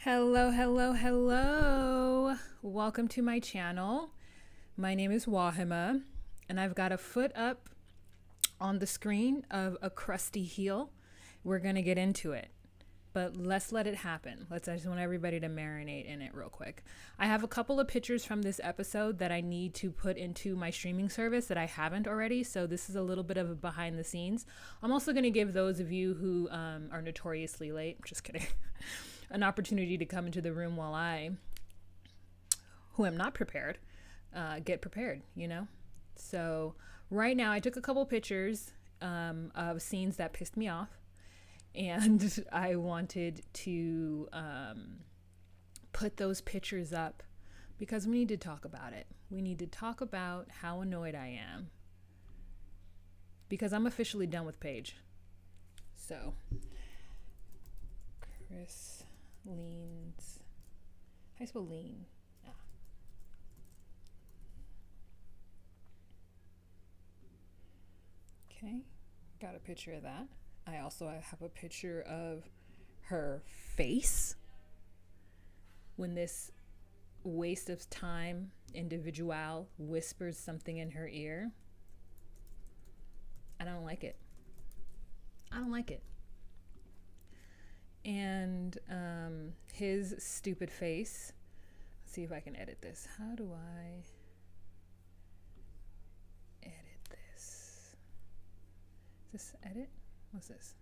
Hello, hello, hello. Welcome to my channel. My name is Wahima, and I've got a foot up on the screen of a crusty heel. We're going to get into it, but let's let it happen. I just want everybody to marinate in it real quick. I have a couple of pictures from this episode that I need to put into my streaming service that I haven't already, so this is a little bit of a behind the scenes. I'm also going to give those of you who are notoriously late, just kidding, an opportunity to come into the room while I, who am not prepared, get prepared, you know? So right now I took a couple pictures of scenes that pissed me off, and I wanted to put those pictures up because we need to talk about it. We need to talk about how annoyed I am because I'm officially done with Paige. So Chris leans. How do you spell lean? Okay, got a picture of that. I also have a picture of her face when this waste of time individual whispers something in her ear. I don't like it. I don't like it. And his stupid face. Let's see if I can edit this. How do I edit this? Is this edit? What's this?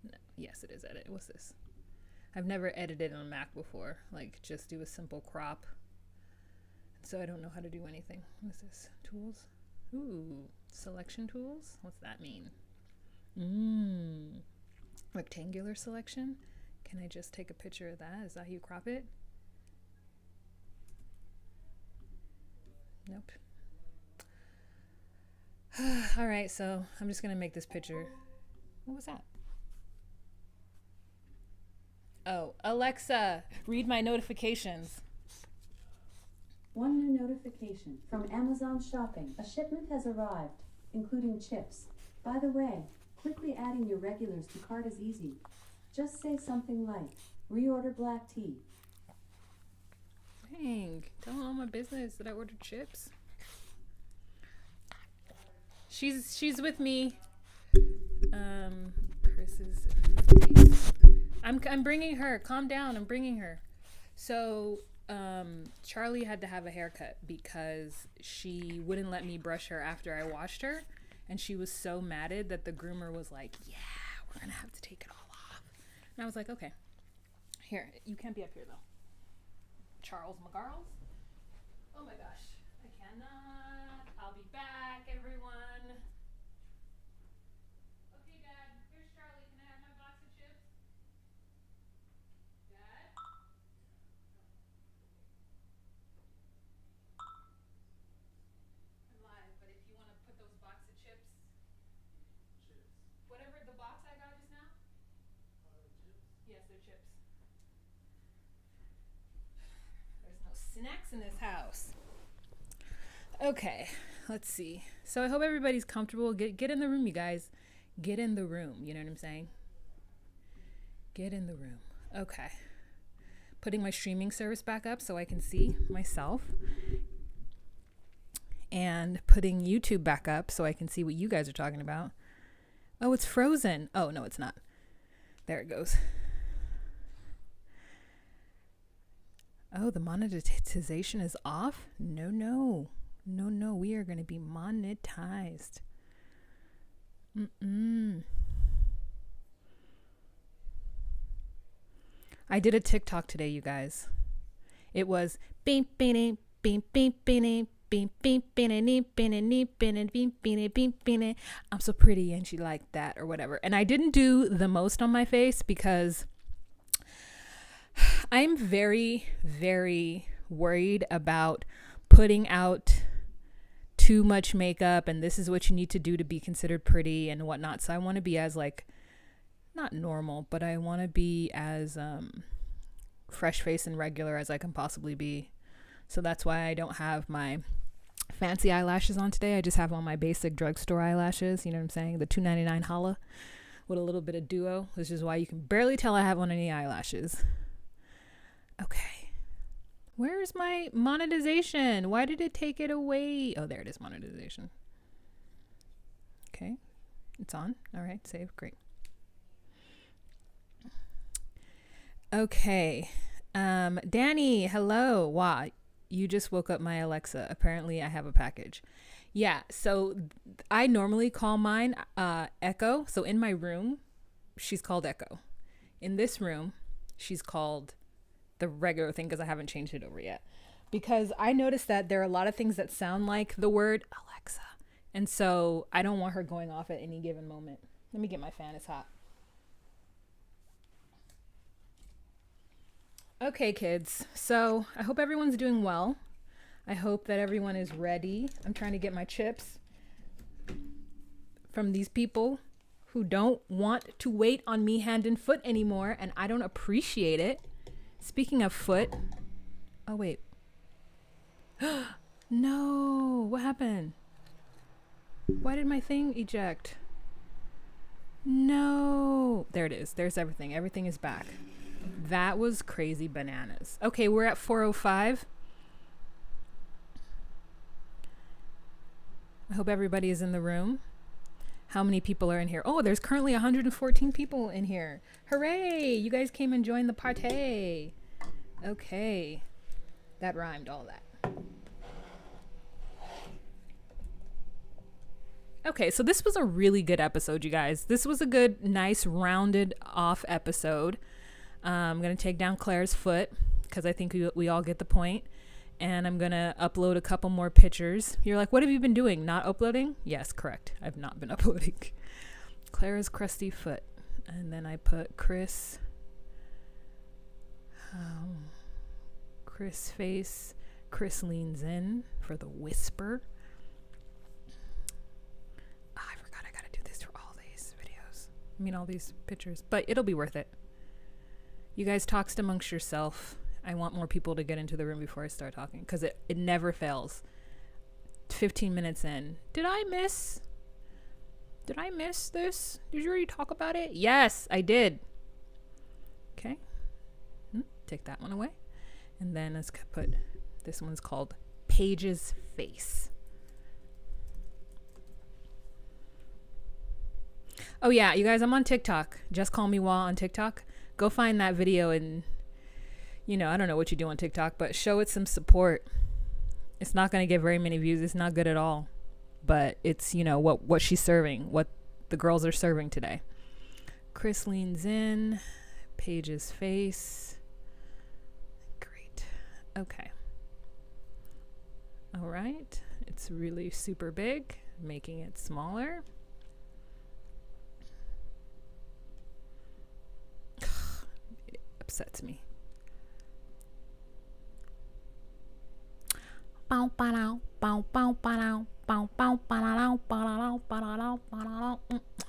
No. Yes, it is edit. What's this? I've never edited on Mac before. Like, just do a simple crop. So I don't know how to do anything. What's this? Tools? Ooh, selection tools? What's that mean? Rectangular selection? Can I just take a picture of that? Is that how you crop it? Nope. All right, so I'm just gonna make this picture. What was that? Oh, Alexa, read my notifications. One new notification from Amazon Shopping. A shipment has arrived, including chips. By the way, quickly adding your regulars to cart is easy. Just say something like, reorder black tea. Dang, tell all my business that I ordered chips. She's with me. Chris's face. I'm bringing her. Calm down. I'm bringing her. So, Charlie had to have a haircut because she wouldn't let me brush her after I washed her. And she was so matted that the groomer was like, yeah, we're going to have to take it all off. And I was like, okay. Here, you can't be up here, though. Charles McGarles. Oh, my gosh. I cannot. I'll be back, everyone. Okay, Dad. Here's Charlie. Can I have my box of chips? Dad? I'm live, but if you want to put those box of chips. Whatever the box I got just now? Chips? Yes, they're chips. There's no snacks in this house. Okay, let's see. So I hope everybody's comfortable. Get in the room, you guys. Get in the room. You know what I'm saying? Get in the room. Okay. Putting my streaming service back up so I can see myself. And putting YouTube back up so I can see what you guys are talking about. Oh, it's frozen. Oh, no, it's not. There it goes. Oh, the monetization is off? No, we are going to be monetized. I did a TikTok today, you guys. It was beep beep beep beep beep beep beep beep. I'm so pretty and she liked that or whatever. And I didn't do the most on my face because I'm very, very worried about putting out too much makeup and this is what you need to do to be considered pretty and whatnot. So I want to be as like, not normal, but I want to be as fresh face and regular as I can possibly be. So that's why I don't have my fancy eyelashes on today. I just have on my basic drugstore eyelashes. You know what I'm saying? The $2.99 holla with a little bit of duo, which is why you can barely tell I have on any eyelashes. Okay. Where's my monetization? Why did it take it away? Oh, there it is, monetization. Okay. It's on. All right, save. Great. Okay. Danny, hello. Wow, you just woke up my Alexa. Apparently I have a package. Yeah, so I normally call mine Echo. So in my room, she's called Echo. In this room, she's called the regular thing because I haven't changed it over yet. Because I noticed that there are a lot of things that sound like the word Alexa. And so I don't want her going off at any given moment. Let me get my fan, it's hot. Okay, kids. So I hope everyone's doing well. I hope that everyone is ready. I'm trying to get my chips from these people who don't want to wait on me hand and foot anymore, and I don't appreciate it. Speaking of foot. Oh, wait. No. What happened? Why did my thing eject? No. There it is. There's everything. Everything is back. That was crazy bananas. Okay, we're at 4:05. I hope everybody is in the room. How many people are in here? Oh, there's currently 114 people in here. Hooray! You guys came and joined the party. Okay. That rhymed, all that. Okay, so this was a really good episode, you guys. This was a good, nice, rounded off episode. I'm going to take down Claire's foot because I think we all get the point. And I'm going to upload a couple more pictures. You're like, what have you been doing? Not uploading? Yes, correct. I've not been uploading. Clara's crusty foot. And then I put Chris. Chris face. Chris leans in for the whisper. Oh, I forgot I got to do this for all these videos. I mean, all these pictures. But it'll be worth it. You guys talk amongst yourself. I want more people to get into the room before I start talking because it never fails. 15 minutes in. Did I miss this? Did you already talk about it? Yes, I did. Okay. Take that one away. And then let's put, this one's called Paige's Face. Oh yeah, you guys, I'm on TikTok. Just Call Me Wah on TikTok. Go find that video and I don't know what you do on TikTok, but show it some support. It's not going to get very many views. It's not good at all. But it's, what she's serving, what the girls are serving today. Chris leans in. Paige's face. Great. Okay. All right. It's really super big. Making it smaller. It upsets me.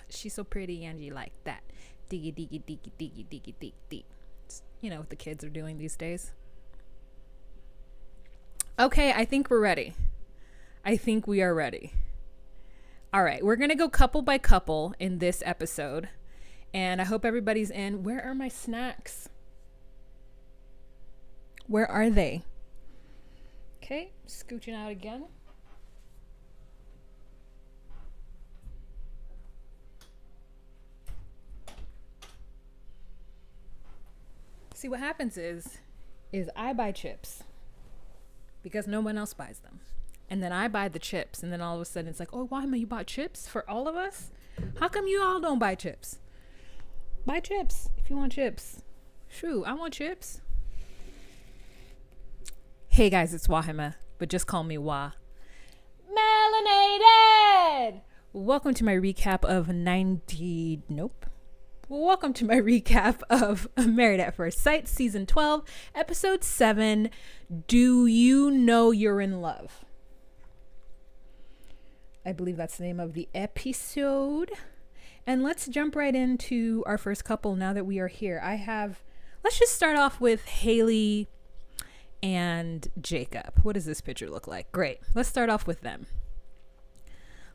She's so pretty, Angie, like that. Diggy, diggy, diggy, diggy, diggy, diggy, diggy. What the kids are doing these days. Okay, I think we're ready. I think we are ready. All right, we're going to go couple by couple in this episode. And I hope everybody's in. Where are my snacks? Where are they? Okay, scooching out again. See, what happens is I buy chips because no one else buys them. And then I buy the chips. And then all of a sudden it's like, oh, Wahima, you bought chips for all of us? How come you all don't buy chips? Buy chips if you want chips. Shoo, I want chips. Hey guys, it's Wahima, but just call me Wah. Melanated! Welcome to my recap of Welcome to my recap of Married at First Sight, Season 12, Episode 7, Do You Know You're in Love? I believe that's the name of the episode. And let's jump right into our first couple now that we are here. Let's just start off with Haley and Jacob. What does this picture look like? Great. Let's start off with them.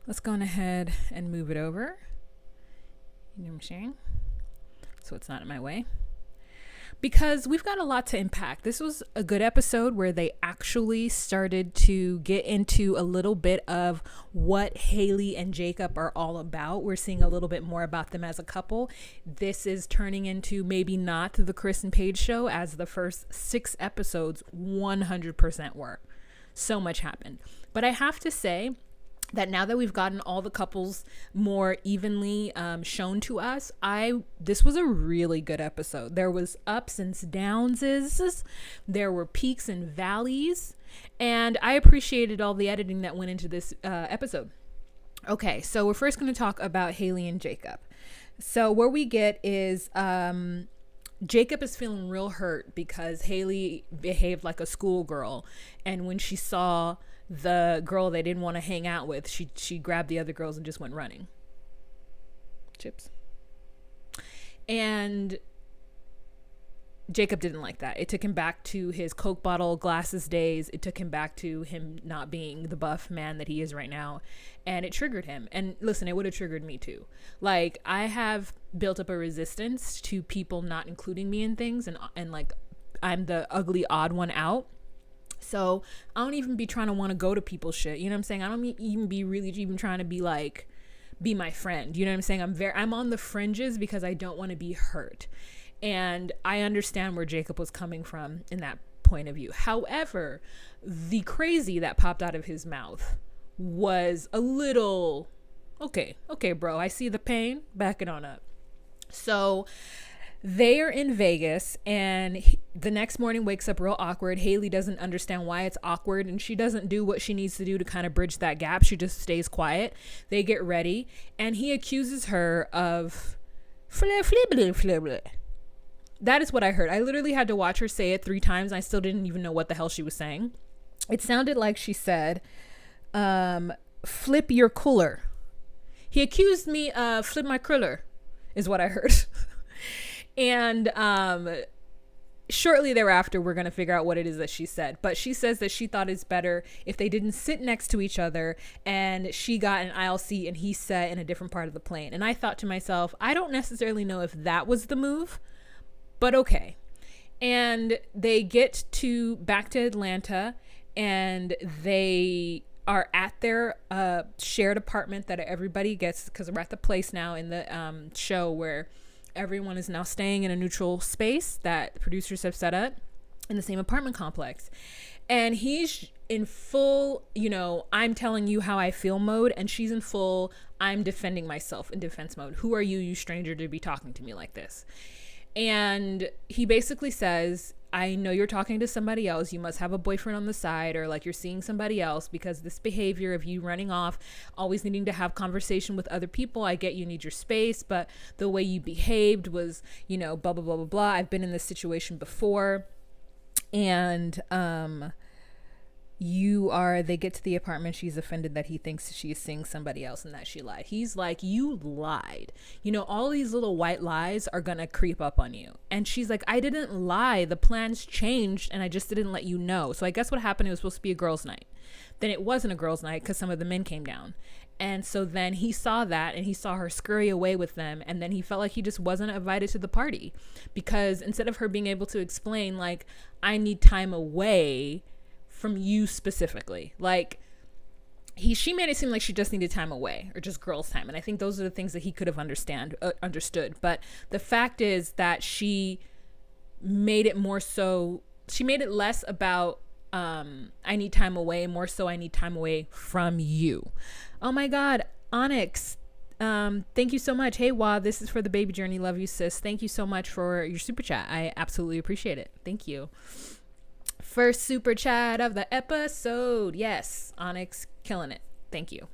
Let's go on ahead and move it over. You know what I'm saying? So it's not in my way. because we've got a lot to unpack. This was a good episode where they actually started to get into a little bit of what Haley and Jacob are all about. We're seeing a little bit more about them as a couple. This is turning into maybe not the Chris and Paige show as the first 6 episodes 100% were. So much happened. But I have to say that now that we've gotten all the couples more evenly shown to us, this was a really good episode. There was ups and downs, there were peaks and valleys, and I appreciated all the editing that went into this episode. Okay, so we're first going to talk about Haley and Jacob. So what we get is Jacob is feeling real hurt because Haley behaved like a schoolgirl, and when she saw the girl they didn't want to hang out with, she grabbed the other girls and just went running. Chips. And Jacob didn't like that. It took him back to his Coke bottle glasses days. It took him back to him not being the buff man that he is right now. And it triggered him. And listen, it would have triggered me too. Like, I have built up a resistance to people not including me in things, and like, I'm the ugly odd one out. So I don't even be trying to want to go to people's shit. You know what I'm saying? I don't even be really even trying to be my friend. You know what I'm saying? I'm on the fringes because I don't want to be hurt. And I understand where Jacob was coming from in that point of view. However, the crazy that popped out of his mouth was a little, okay, bro, I see the pain. Back it on up. So they are in Vegas, and the next morning wakes up real awkward. Haley doesn't understand why it's awkward, and she doesn't do what she needs to do to kind of bridge that gap. She just stays quiet. They get ready, and he accuses her of that is what I heard. I literally had to watch her say it 3 times. I still didn't even know what the hell she was saying. It sounded like she said, flip your cooler. He accused me of flip my cruller, is what I heard. And shortly thereafter, we're going to figure out what it is that she said. But she says that she thought it's better if they didn't sit next to each other and she got an aisle seat and he sat in a different part of the plane. And I thought to myself, I don't necessarily know if that was the move, but okay. And they get back to Atlanta, and they are at their shared apartment that everybody gets, because we're at the place now in the show where everyone is now staying in a neutral space that the producers have set up in the same apartment complex. And he's in full, I'm telling you how I feel mode, and she's in full, I'm defending myself in defense mode. Who are you stranger, to be talking to me like this? And he basically says, I know you're talking to somebody else. You must have a boyfriend on the side, or like you're seeing somebody else, because this behavior of you running off, always needing to have conversation with other people. I get you need your space, but the way you behaved was, blah, blah, blah, blah, blah. I've been in this situation before. And, they get to the apartment. She's offended that he thinks she's seeing somebody else and that she lied. He's like, you lied. All these little white lies are going to creep up on you. And she's like, I didn't lie. The plans changed and I just didn't let you know. So I guess what happened, it was supposed to be a girls' night. Then it wasn't a girls' night because some of the men came down. And so then he saw that, and he saw her scurry away with them. And then he felt like he just wasn't invited to the party, because instead of her being able to explain, like, I need time away from you specifically, like, she made it seem like she just needed time away, or just girls' time. And I think those are the things that he could have understood. But the fact is that she made it less about, I need time away, more so I need time away from you. Oh my God, Onyx, thank you so much. Hey, Wah, this is for the baby journey. Love you, sis. Thank you so much for your super chat. I absolutely appreciate it. Thank you. First super chat of the episode. Yes, Onyx, killing it. Thank you.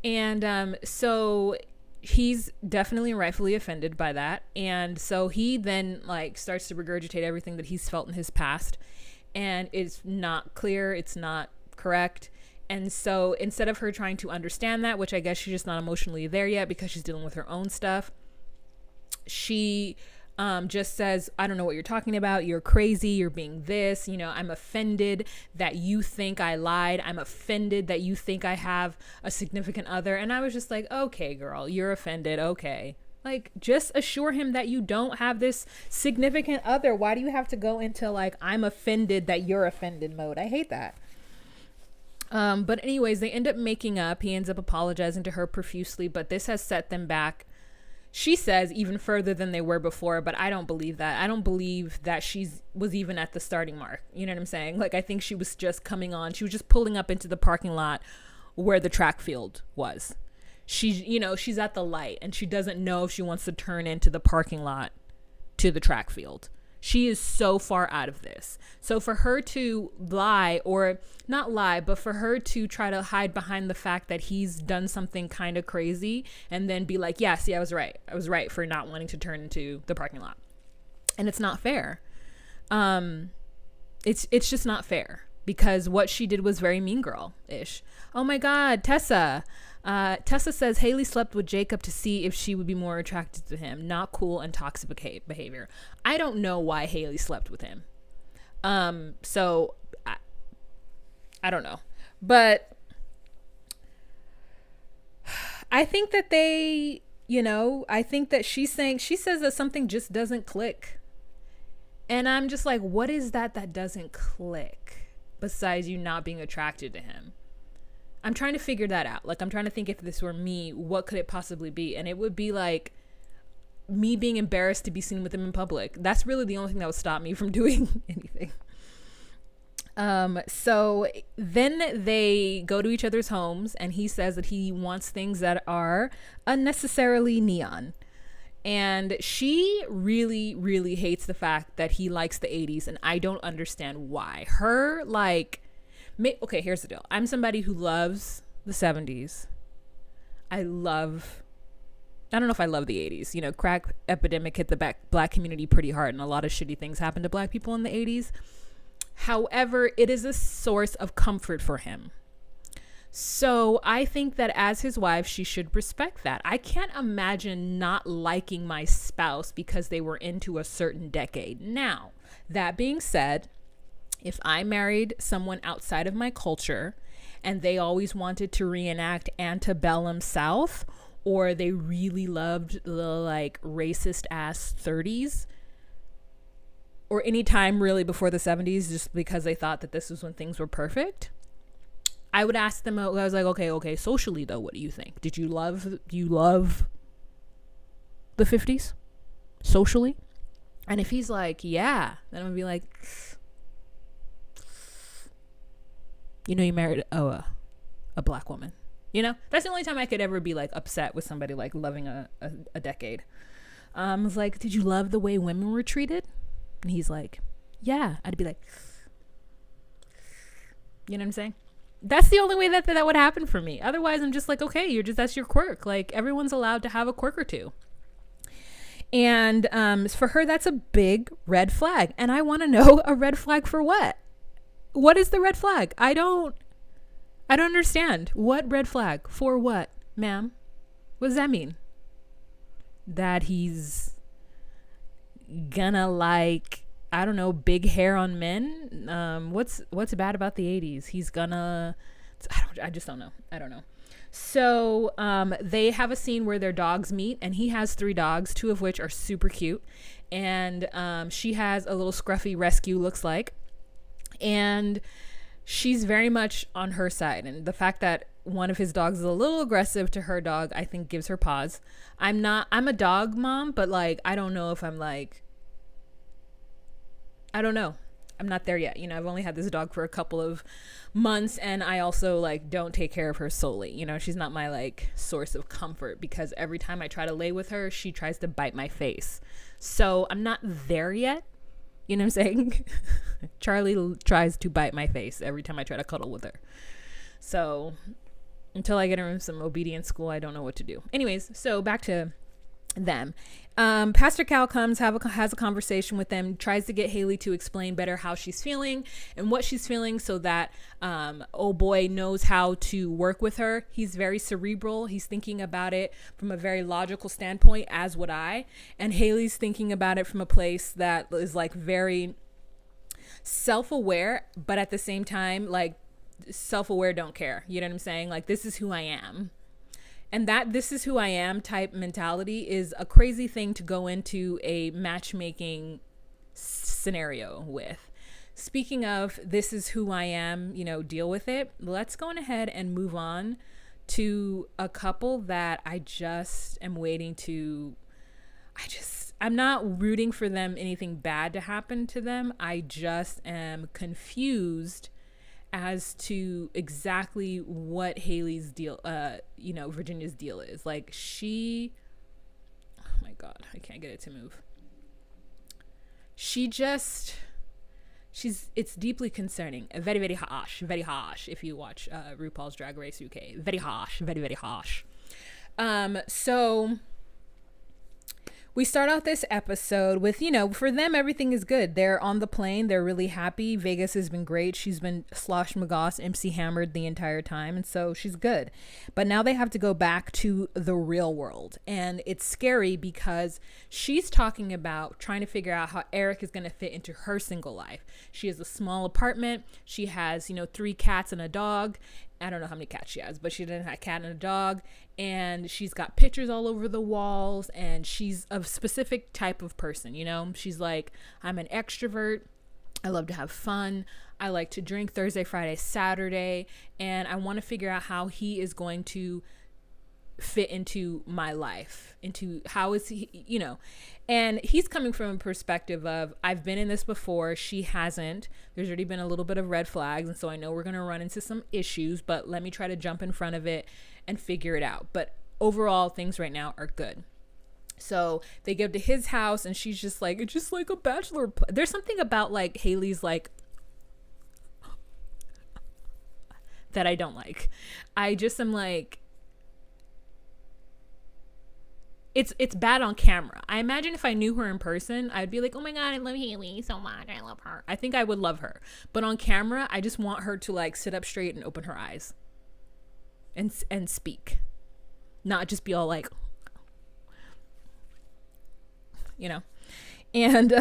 And so he's definitely rightfully offended by that. And so he then starts to regurgitate everything that he's felt in his past. And it's not clear. It's not correct. And so instead of her trying to understand that, which I guess she's just not emotionally there yet because she's dealing with her own stuff, she just says, I don't know what you're talking about. You're crazy. You're being this. I'm offended that you think I lied. I'm offended that you think I have a significant other. And I was just like, okay, girl, you're offended. Okay. Like, just assure him that you don't have this significant other. Why do you have to go into like, I'm offended that you're offended mode? I hate that. But anyways, they end up making up. He ends up apologizing to her profusely, but this has set them back, she says, even further than they were before. But I don't believe that. I don't believe that was even at the starting mark. You know what I'm saying? Like, I think she was just coming on. She was just pulling up into the parking lot where the track field was. She's at the light and she doesn't know if she wants to turn into the parking lot to the track field. She is so far out of this. So for her to lie, or not lie, but for her to try to hide behind the fact that he's done something kind of crazy and then be like, yeah, see, I was right. I was right for not wanting to turn into the parking lot. And it's not fair. It's just not fair, because what she did was very mean girl-ish. Oh my God, Tessa. Tessa says Haley slept with Jacob to see if she would be more attracted to him. Not cool and toxic behavior. I don't know why Haley slept with him. So I don't know. But I think that I think that she says that something just doesn't click. And I'm just like, what is that doesn't click besides you not being attracted to him? I'm trying to figure that out. Like, I'm trying to think, if this were me, what could it possibly be? And it would be like me being embarrassed to be seen with him in public. That's really the only thing that would stop me from doing anything. So then they go to each other's homes, and he says that he wants things that are unnecessarily neon. And she really, really hates the fact that he likes the 80s, and I don't understand why. Okay, here's the deal. I'm somebody who loves the 70s. I don't know if I love the 80s. Crack epidemic hit the black community pretty hard, and a lot of shitty things happened to black people in the 80s. However, it is a source of comfort for him. So I think that as his wife, she should respect that. I can't imagine not liking my spouse because they were into a certain decade. Now, that being said, if I married someone outside of my culture and they always wanted to reenact antebellum South, or they really loved the like racist ass 30s, or any time really before the 70s, just because they thought that this was when things were perfect, I would ask them. I was like, okay, socially though, what do you think? Did you love the 50s socially? And if he's like, yeah, then I'm gonna be like, you married a black woman. That's the only time I could ever be like upset with somebody like loving a decade. I was like, did you love the way women were treated? And he's like, yeah. I'd be like, you know what I'm saying? That's the only way that would happen for me. Otherwise, I'm just like, okay, that's your quirk. Like, everyone's allowed to have a quirk or two. And for her, that's a big red flag. And I want to know, a red flag for what? What is the red flag? I don't understand. What red flag? For what, ma'am? What does that mean? That he's gonna like, I don't know, big hair on men? What's bad about the 80s? He's gonna, I just don't know. I don't know. So they have a scene where their dogs meet, and he has 3 dogs, 2 of which are super cute. And she has a little scruffy rescue, looks like. And she's very much on her side. And the fact that one of his dogs is a little aggressive to her dog, I think gives her pause. I'm a dog mom, but like, I don't know if I'm like, I don't know. I'm not there yet. I've only had this dog for a couple of months, and I also like don't take care of her solely. She's not my like source of comfort, because every time I try to lay with her, she tries to bite my face. So I'm not there yet. You know what I'm saying? Charlie tries to bite my face every time I try to cuddle with her. So until I get her in some obedience school, I don't know what to do. Anyways, so back to them. Pastor Cal comes, has a conversation with them, tries to get Haley to explain better how she's feeling and what she's feeling, so that old boy knows how to work with her. He's very cerebral. He's thinking about it from a very logical standpoint, as would I. And Haley's thinking about it from a place that is like very self-aware, but at the same time, like self-aware, don't care. You know what I'm saying? Like, this is who I am. And that this is who I am type mentality is a crazy thing to go into a matchmaking scenario with. Speaking of this is who I am, deal with it. Let's go on ahead and move on to a couple that I just am waiting to. I'm not rooting for them, anything bad to happen to them. I just am confused as to exactly what Haley's deal, Virginia's deal is. Like oh my God, I can't get it to move. It's deeply concerning. Very, very harsh if you watch RuPaul's Drag Race UK. Very harsh, very, very harsh. So we start out this episode with, for them, everything is good. They're on the plane. They're really happy. Vegas has been great. She's been slosh McGoss, MC hammered the entire time. And so she's good. But now they have to go back to the real world. And it's scary because she's talking about trying to figure out how Eric is going to fit into her single life. She has a small apartment. She has, 3 cats and a dog. I don't know how many cats she has, but she didn't have a cat and a dog. And she's got pictures all over the walls. And she's a specific type of person, She's like, I'm an extrovert. I love to have fun. I like to drink Thursday, Friday, Saturday. And I want to figure out how he is going to fit into my life, into how is he, and he's coming from a perspective of, I've been in this before. She hasn't. There's already been a little bit of red flags. And so I know we're going to run into some issues, but let me try to jump in front of it and figure it out. But overall, things right now are good. So they go to his house and she's just like, it's just like a bachelor. There's something about like Haley's like, that I don't like. I just am like, it's bad on camera. I imagine if I knew her in person, I'd be like, oh my God, I love Haley so much. I love her. I think I would love her. But on camera, I just want her to like sit up straight and open her eyes and speak. Not just be all like, And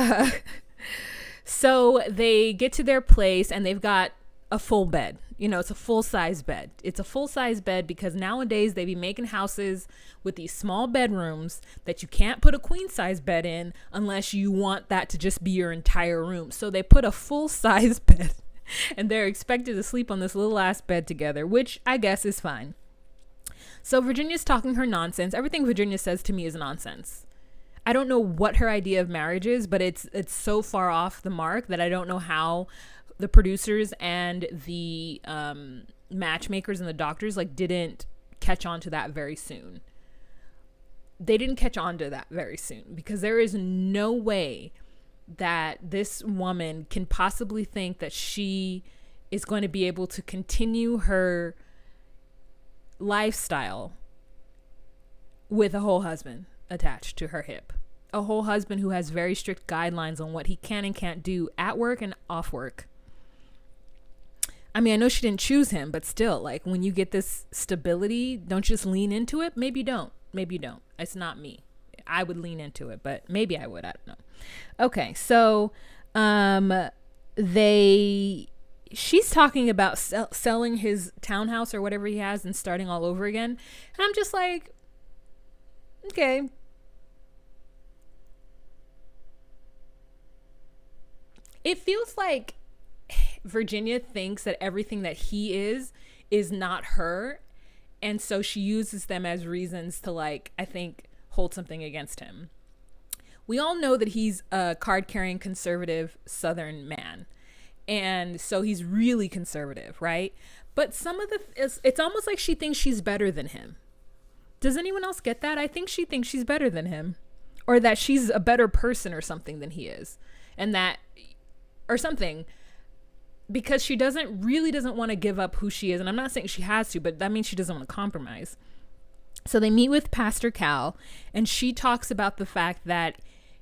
so they get to their place and they've got a full bed. It's a full-size bed. It's a full-size bed because nowadays they be making houses with these small bedrooms that you can't put a queen-size bed in unless you want that to just be your entire room. So they put a full-size bed and they're expected to sleep on this little ass bed together, which I guess is fine. So Virginia's talking her nonsense. Everything Virginia says to me is nonsense. I don't know what her idea of marriage is, but it's so far off the mark that I don't know how the producers and the matchmakers and the doctors didn't catch on to that very soon. They didn't catch on to that very soon because there is no way that this woman can possibly think that she is going to be able to continue her lifestyle with a whole husband attached to her hip. A whole husband who has very strict guidelines on what he can and can't do at work and off work. I mean, I know she didn't choose him, but still, when you get this stability, don't you just lean into it? Maybe you don't. Maybe you don't. It's not me. I would lean into it, but maybe I would. I don't know. Okay, so she's talking about selling his townhouse or whatever he has and starting all over again. And I'm just like, okay. It feels like Virginia thinks that everything that he is not her. And so she uses them as reasons to I think hold something against him. We all know that he's a card-carrying conservative Southern man. And so he's really conservative, right? But it's almost like she thinks she's better than him. Does anyone else get that? I think she thinks she's better than him, or that she's a better person or something than he is. And that, or something, because she doesn't want to give up who she is. And I'm not saying she has to, but that means she doesn't want to compromise. So they meet with Pastor Cal, and she talks about the fact that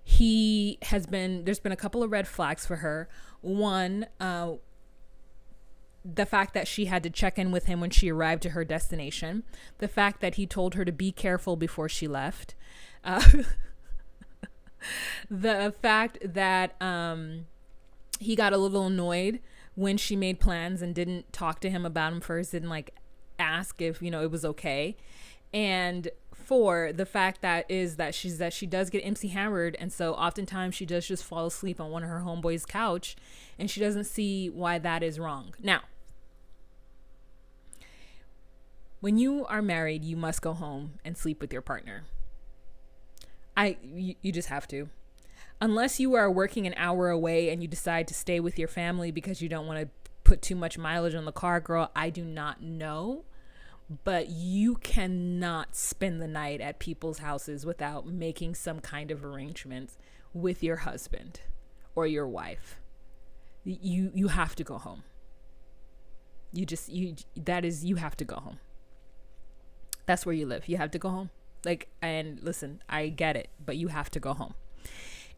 there's been a couple of red flags for her. One, the fact that she had to check in with him when she arrived to her destination. The fact that he told her to be careful before she left. The fact that he got a little annoyed when she made plans and didn't talk to him about them first, didn't ask if, it was okay. And for the fact that she does get MC hammered, and so oftentimes she does just fall asleep on one of her homeboys' couch, and she doesn't see why that is wrong. Now, when you are married, you must go home and sleep with your partner. You just have to. Unless you are working an hour away and you decide to stay with your family because you don't want to put too much mileage on the car, girl, I do not know. But you cannot spend the night at people's houses without making some kind of arrangements with your husband or your wife. You have to go home. You have to go home. That's where you live. You have to go home. And listen, I get it, but you have to go home.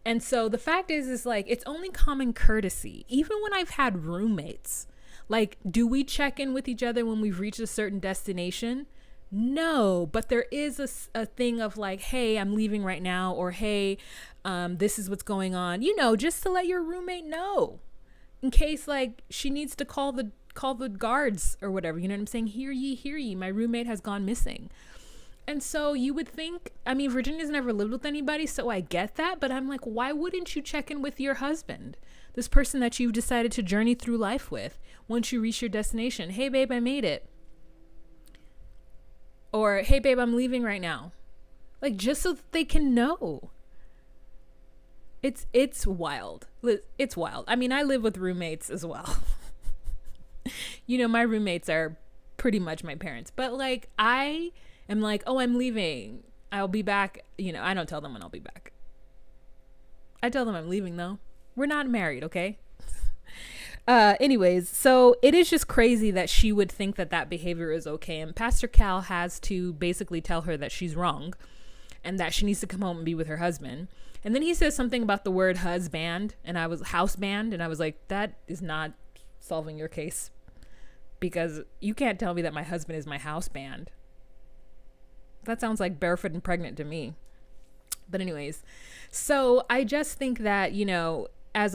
And so the fact is like, it's only common courtesy. Even when I've had roommates, like, do we check in with each other when we've reached a certain destination? No, but there is a thing of like, hey, I'm leaving right now, or hey, this is what's going on, just to let your roommate know in case like she needs to call the guards or whatever. You know what I'm saying? Hear ye, my roommate has gone missing. And so you would think, Virginia's never lived with anybody, so I get that. But I'm like, why wouldn't you check in with your husband? This person that you've decided to journey through life with. Once you reach your destination, hey, babe, I made it. Or, hey, babe, I'm leaving right now. Like, just so that they can know. It's wild. It's wild. I live with roommates as well. My roommates are pretty much my parents. But, like, I am like, oh, I'm leaving. I'll be back. I don't tell them when I'll be back. I tell them I'm leaving, though. We're not married, okay? Anyways, so it is just crazy that she would think that behavior is okay. And Pastor Cal has to basically tell her that she's wrong and that she needs to come home and be with her husband. And then he says something about the word husband, and I was house band, and I was like, that is not solving your case, because you can't tell me that my husband is my house band. That sounds like barefoot and pregnant to me. But anyways, so I just think that, as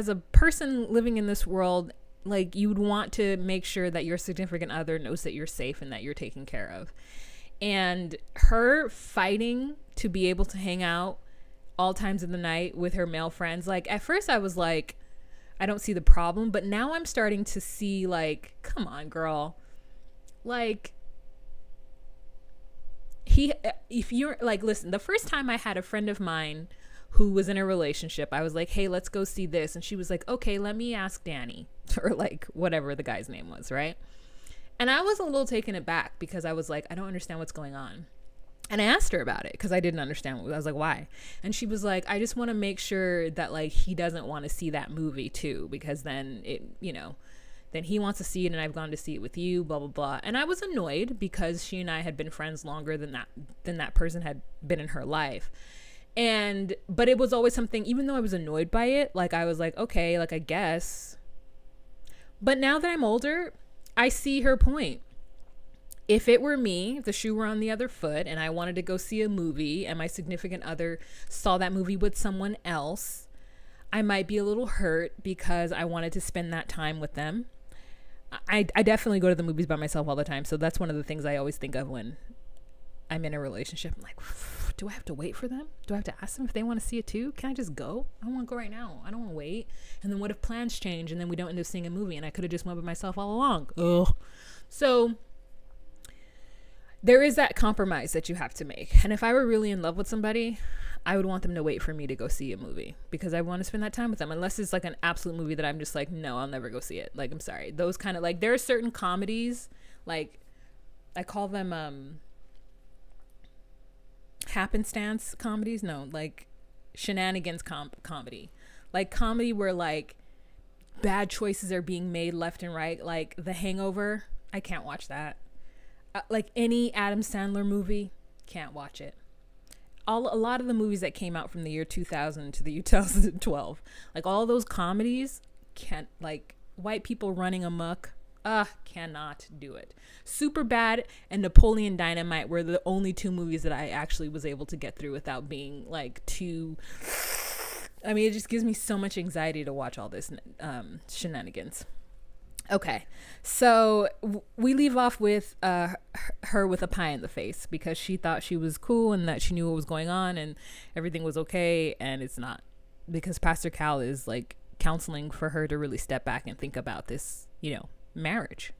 a person living in this world, like, you would want to make sure that your significant other knows that you're safe and that you're taken care of. And her fighting to be able to hang out all times of the night with her male friends, like, at first I was like, I don't see the problem, but now I'm starting to see, like, come on, girl. Like, if you're like, listen, the first time I had a friend of mine who was in a relationship, I was like, hey, let's go see this. And she was like, okay, let me ask Danny, or like whatever the guy's name was, right? And I was a little taken aback because I was like, I don't understand what's going on. And I asked her about it because I didn't understand. I was like, why? And she was like, I just want to make sure that, like, he doesn't want to see that movie too, because then it, then he wants to see it and I've gone to see it with you, blah, blah, blah. And I was annoyed because she and I had been friends longer than that person had been in her life. But it was always something, even though I was annoyed by it, like, I was like, okay, like, I guess. But now that I'm older, I see her point. If it were me, if the shoe were on the other foot and I wanted to go see a movie and my significant other saw that movie with someone else, I might be a little hurt because I wanted to spend that time with them. I definitely go to the movies by myself all the time. So that's one of the things I always think of when I'm in a relationship. I'm like, do I have to wait for them? Do I have to ask them if they want to see it too? Can I just go? I want to go right now. I don't want to wait. And then what if plans change and then we don't end up seeing a movie and I could have just went by myself all along? Ugh. So there is that compromise that you have to make. And if I were really in love with somebody, I would want them to wait for me to go see a movie because I want to spend that time with them, unless it's like an absolute movie that I'm just like, no, I'll never go see it. Like, I'm sorry. Those kind of, like, there are certain comedies, like, I call them happenstance comedies. No, like shenanigans comedy. Like comedy where, like, bad choices are being made left and right. Like The Hangover. I can't watch that. Like any Adam Sandler movie, can't watch it. A lot of the movies that came out from the year 2000 to the year 2012, like all those comedies, can't, like white people running amok, cannot do it. Superbad and Napoleon Dynamite were the only two movies that I actually was able to get through without being like too, I mean, it just gives me so much anxiety to watch all this shenanigans. Okay, so we leave off with her with a pie in the face because she thought she was cool and that she knew what was going on and everything was okay, and it's not, because Pastor Cal is like counseling for her to really step back and think about this, marriage.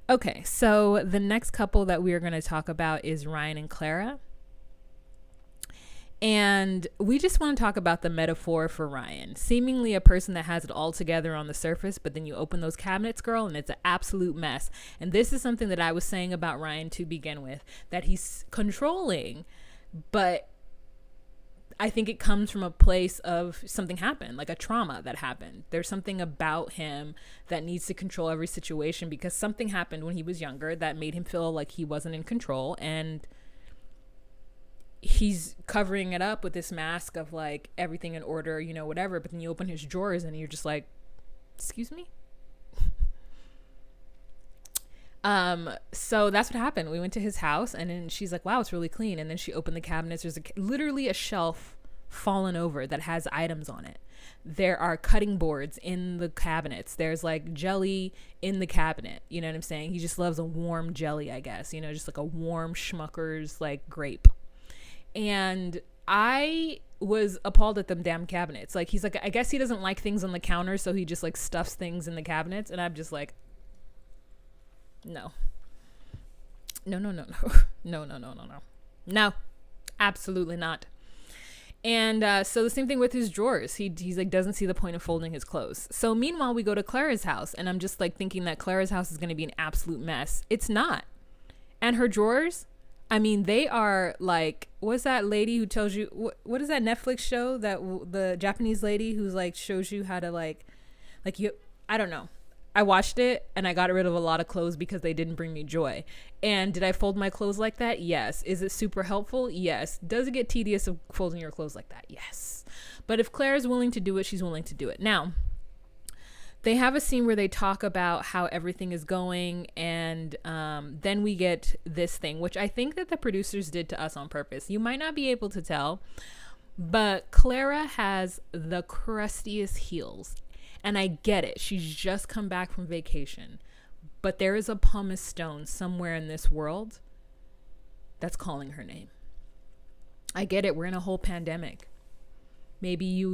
Okay, so the next couple that we are going to talk about is Ryan and Clara. And we just want to talk about the metaphor for Ryan. Seemingly a person that has it all together on the surface, but then you open those cabinets, girl, and it's an absolute mess. And this is something that I was saying about Ryan to begin with, that he's controlling, but I think it comes from a place of something happened, like a trauma that happened. There's something about him that needs to control every situation because something happened when he was younger that made him feel like he wasn't in control, and he's covering it up with this mask of like everything in order, whatever. But then you open his drawers and you're just like, excuse me? So that's what happened. We went to his house and then she's like, wow, it's really clean. And then she opened the cabinets. There's literally a shelf fallen over that has items on it. There are cutting boards in the cabinets. There's like jelly in the cabinet. You know what I'm saying? He just loves a warm jelly, I guess, just like a warm Schmucker's like grape. And I was appalled at them damn cabinets. Like, he's like, I guess he doesn't like things on the counter, so he just like stuffs things in the cabinets. And I'm just like, no, absolutely not. And so the same thing with his drawers. He's like, doesn't see the point of folding his clothes. So meanwhile, we go to Clara's house, and I'm just like thinking that Clara's house is going to be an absolute mess. It's not. And her drawers, I mean, they are like, what's that lady who tells you, what is that Netflix show, that the Japanese lady who's like shows you how to like you, I don't know. I watched it and I got rid of a lot of clothes because they didn't bring me joy. And did I fold my clothes like that? Yes. Is it super helpful? Yes. Does it get tedious of folding your clothes like that? Yes. But if Claire's willing to do it, she's willing to do it. Now, they have a scene where they talk about how everything is going, and then we get this thing, which I think that the producers did to us on purpose. You might not be able to tell, but Clara has the crustiest heels. And I get it. She's just come back from vacation. But there is a pumice stone somewhere in this world that's calling her name. I get it. We're in a whole pandemic. Maybe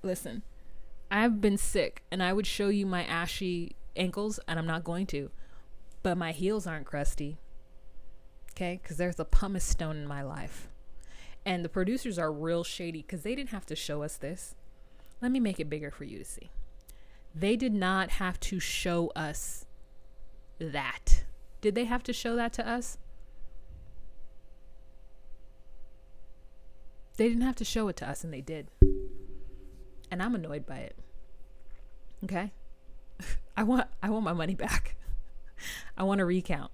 listen. I've been sick and I would show you my ashy ankles, and I'm not going to. But my heels aren't crusty. Okay? Because there's a pumice stone in my life. And the producers are real shady because they didn't have to show us this. Let me make it bigger for you to see. They did not have to show us that. Did they have to show that to us? They didn't have to show it to us, and they did. And I'm annoyed by it. Okay? I want my money back. I want a recount.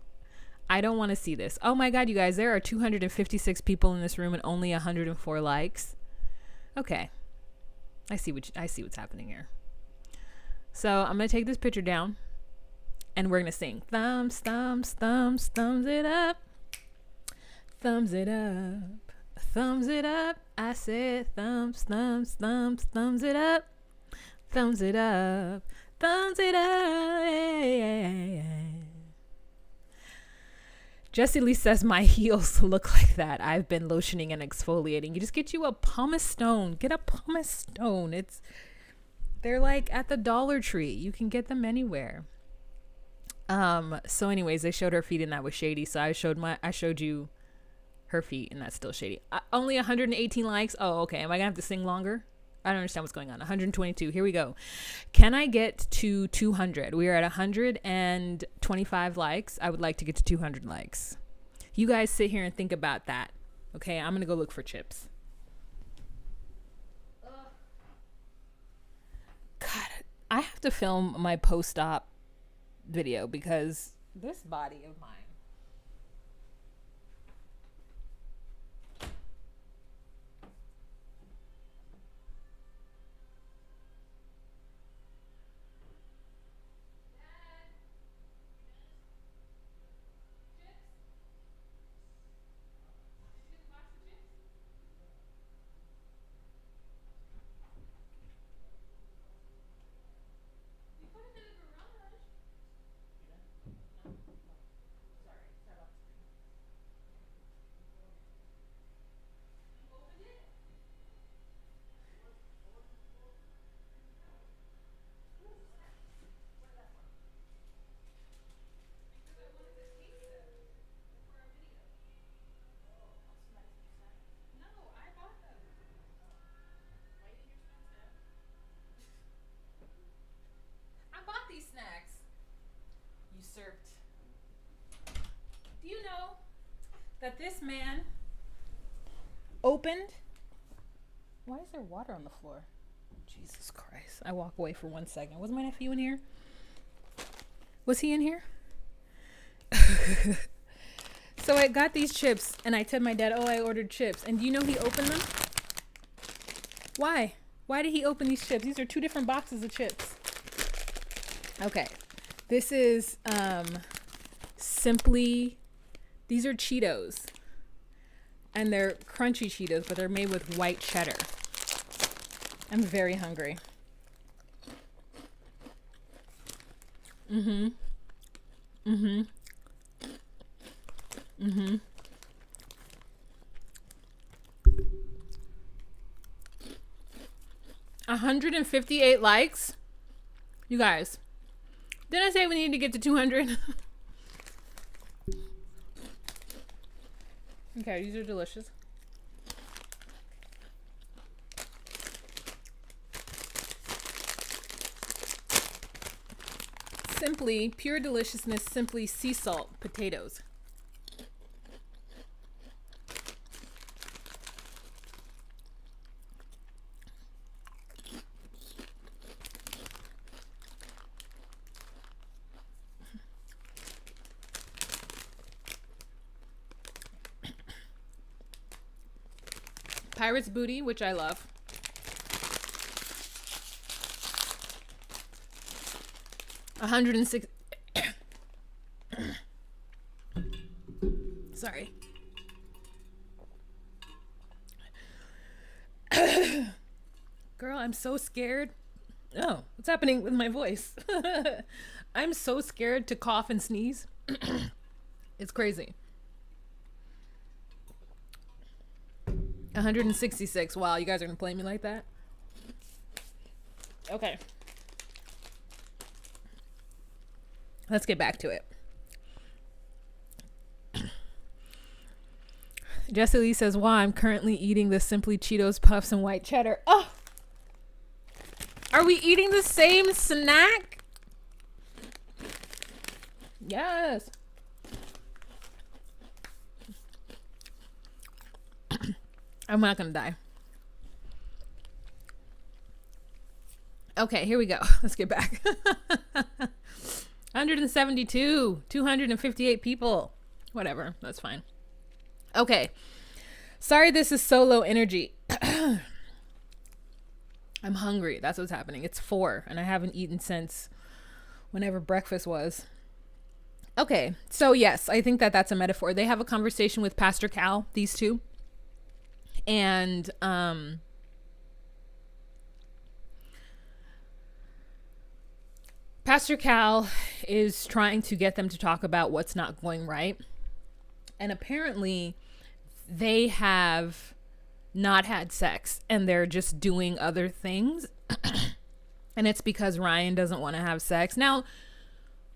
I don't want to see this. Oh my God, you guys, there are 256 people in this room and only 104 likes. Okay. I see what's happening here. So I'm going to take this picture down and we're going to sing. Thumbs, thumbs, thumbs, thumbs it up. Thumbs it up. Thumbs it up. I said thumbs, thumbs, thumbs, thumbs it up. Thumbs it up. Thumbs it up. Yeah. Jessie Lee says my heels look like that. I've been lotioning and exfoliating. You just get you a pumice stone. Get a pumice stone. They're like at the Dollar Tree. You can get them anywhere. So anyways, they showed her feet and that was shady. So I showed you her feet and that's still shady. Only 118 likes. Oh, okay. Am I gonna have to sing longer? I don't understand what's going on. 122. Here we go. Can I get to 200? We are at 125 likes. I would like to get to 200 likes. You guys sit here and think about that. Okay, I'm going to go look for chips. God, I have to film my post-op video because this body of mine. that this man opened. Why is there water on the floor? Jesus Christ. I walk away for 1 second. Was my nephew in here? Was he in here? So I got these chips and I told my dad, I ordered chips. And do you know he opened them? Why? Why did he open these chips? These are 2 different boxes of chips. Okay. This is simply, these are Cheetos. And they're crunchy Cheetos, but they're made with white cheddar. I'm very hungry. Mm-hmm. 158 likes. You guys, didn't I say we need to get to 200? Okay, these are delicious. Simply, pure deliciousness, simply sea salt potatoes. Pirate's booty, which I love. $106. Sorry. Girl, I'm so scared. Oh, what's happening with my voice? I'm so scared to cough and sneeze. It's crazy. 166. Wow, you guys are gonna play me like that? Okay. Let's get back to it. Jessie Lee says, wow, I'm currently eating the Simply Cheetos Puffs and white cheddar. Oh! Are we eating the same snack? Yes. I'm not gonna die. Okay, here we go. Let's get back. 172, 258 people. Whatever, that's fine. Okay. Sorry this is so low energy. I'm hungry. That's what's happening. It's 4 and I haven't eaten since whenever breakfast was. Okay, so yes, I think that that's a metaphor. They have a conversation with Pastor Cal, these two. And Pastor Cal is trying to get them to talk about what's not going right. And apparently they have not had sex and they're just doing other things. And it's because Ryan doesn't want to have sex. Now,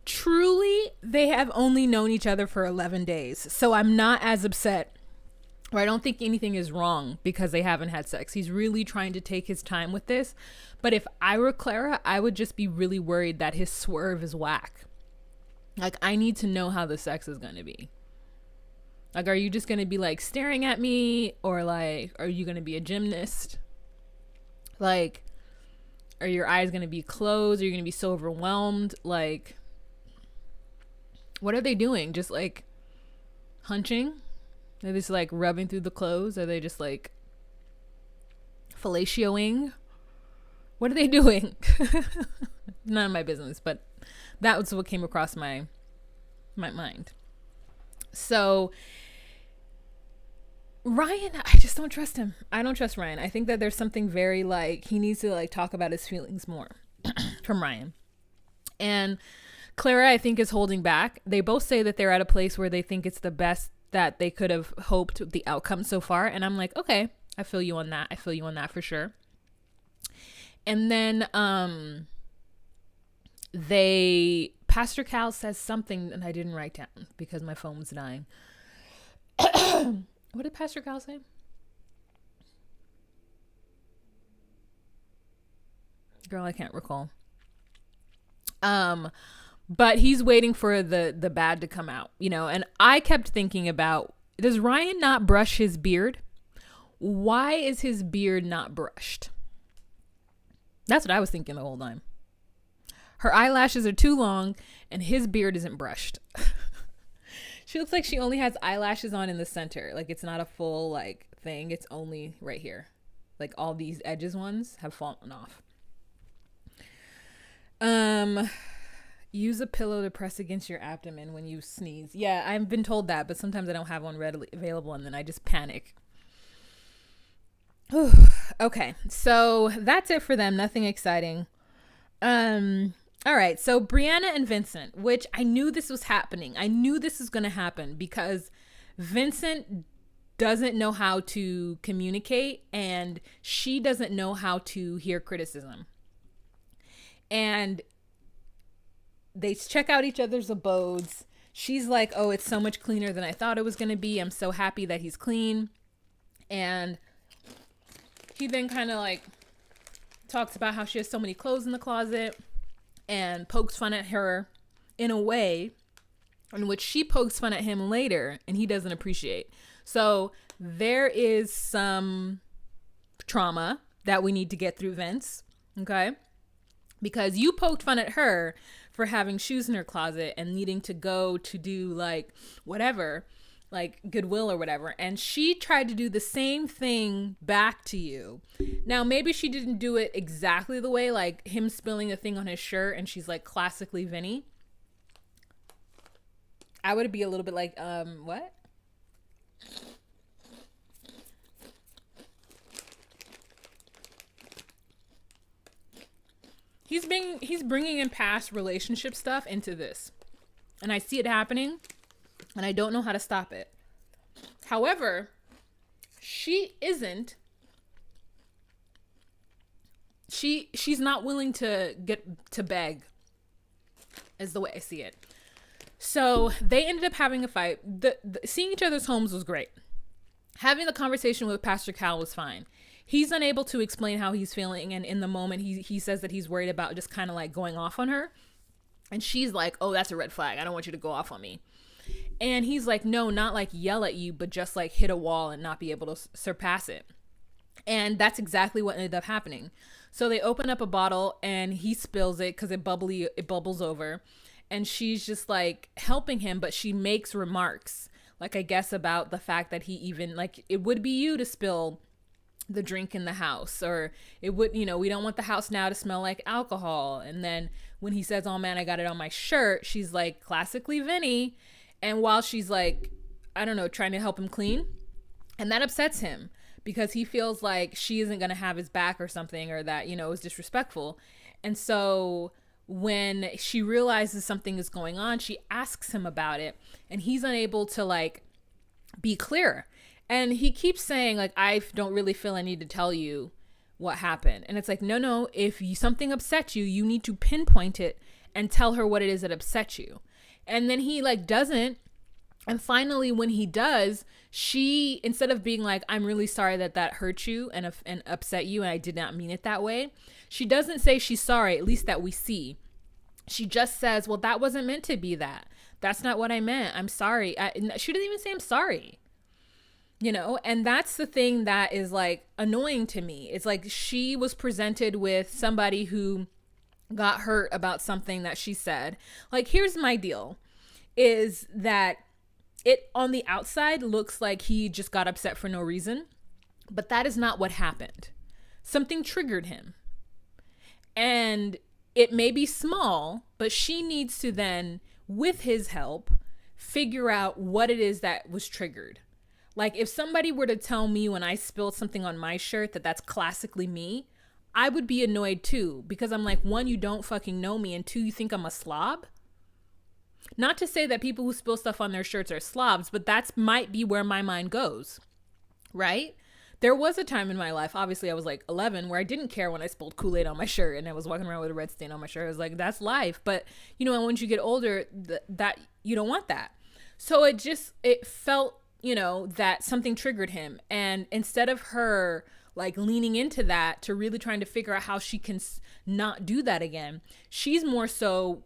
truly, they have only known each other for 11 days. So I'm not as upset. Or I don't think anything is wrong because they haven't had sex. He's really trying to take his time with this. But if I were Clara, I would just be really worried that his swerve is whack. Like, I need to know how the sex is going to be. Like, are you just going to be like staring at me? Or like, are you going to be a gymnast? Like, are your eyes going to be closed? Are you going to be so overwhelmed? Like, what are they doing? Just like hunching? Are they just like rubbing through the clothes? Are they just like fellatioing? What are they doing? None of my business, but that was what came across my mind. So Ryan, I just don't trust him. I don't trust Ryan. I think that there's something very like, he needs to like talk about his feelings more from Ryan. And Clara, I think, is holding back. They both say that they're at a place where they think it's the best that they could have hoped the outcome so far. And I'm like, okay, I feel you on that. I feel you on that for sure. And then Pastor Cal says something that I didn't write down because my phone was dying. What did Pastor Cal say? Girl, I can't recall. But he's waiting for the bad to come out, you know, and I kept thinking about Does Ryan not brush his beard? Why is his beard not brushed? That's what I was thinking the whole time. Her eyelashes are too long and his beard isn't brushed. She looks like she only has eyelashes on in the center. Like it's not a full like thing. It's only right here. Like all these edges ones have fallen off. Use a pillow to press against your abdomen when you sneeze. Yeah, I've been told that, but sometimes I don't have one readily available and then I just panic. Okay, so that's it for them. Nothing exciting. All right, so Brianna and Vincent, which I knew this was happening. I knew this was going to happen because Vincent doesn't know how to communicate and she doesn't know how to hear criticism. And they check out each other's abodes. She's like, oh, it's so much cleaner than I thought it was going to be. I'm so happy that he's clean. And he then kind of like talks about how she has so many clothes in the closet and pokes fun at her in a way in which she pokes fun at him later and he doesn't appreciate. So there is some trauma that we need to get through, Vince. Okay? Because you poked fun at her for having shoes in her closet and needing to go to do like whatever, like Goodwill or whatever. And she tried to do the same thing back to you. Now, maybe she didn't do it exactly the way, like him spilling a thing on his shirt and she's like classically Vinny. I would be a little bit like, what? He's bringing in past relationship stuff into this. And I see it happening and I don't know how to stop it. However, she's not willing to get to beg is the way I see it. So they ended up having a fight. Seeing each other's homes was great. Having the conversation with Pastor Cal was fine. He's unable to explain how he's feeling. And in the moment, he says that he's worried about just kind of like going off on her. And she's like, oh, that's a red flag. I don't want you to go off on me. And he's like, no, not like yell at you, but just like hit a wall and not be able to surpass it. And that's exactly what ended up happening. So they open up a bottle and he spills it because it bubbles over. And she's just like helping him, but she makes remarks, like I guess about the fact that he even like it would be you to spill the drink in the house, or it would, we don't want the house now to smell like alcohol. And then when he says, oh man, I got it on my shirt, she's like classically Vinny. And while she's like, I don't know, trying to help him clean, and that upsets him because he feels like she isn't going to have his back or something, or that, it was disrespectful. And so when she realizes something is going on, she asks him about it and he's unable to like be clear. And he keeps saying like, I don't really feel I need to tell you what happened. And it's like, no, if something upset you, you need to pinpoint it and tell her what it is that upset you. And then he like doesn't. And finally, when he does, she, instead of being like, I'm really sorry that hurt you and upset you, and I did not mean it that way, she doesn't say she's sorry, at least that we see. She just says, well, that wasn't meant to be that. That's not what I meant. I'm sorry. She didn't even say I'm sorry. And that's the thing that is like annoying to me. It's like she was presented with somebody who got hurt about something that she said. Like, here's my deal, is that it on the outside looks like he just got upset for no reason, but that is not what happened. Something triggered him. And it may be small, but she needs to then, with his help, figure out what it is that was triggered. Like, if somebody were to tell me when I spilled something on my shirt that's classically me, I would be annoyed too, because I'm like, one, you don't fucking know me, and two, you think I'm a slob. Not to say that people who spill stuff on their shirts are slobs, but that might be where my mind goes, right? There was a time in my life, obviously I was like 11, where I didn't care when I spilled Kool-Aid on my shirt and I was walking around with a red stain on my shirt. I was like, that's life. But, and once you get older, that you don't want that. So it felt, that something triggered him. And instead of her like leaning into that to really trying to figure out how she can not do that again, she's more so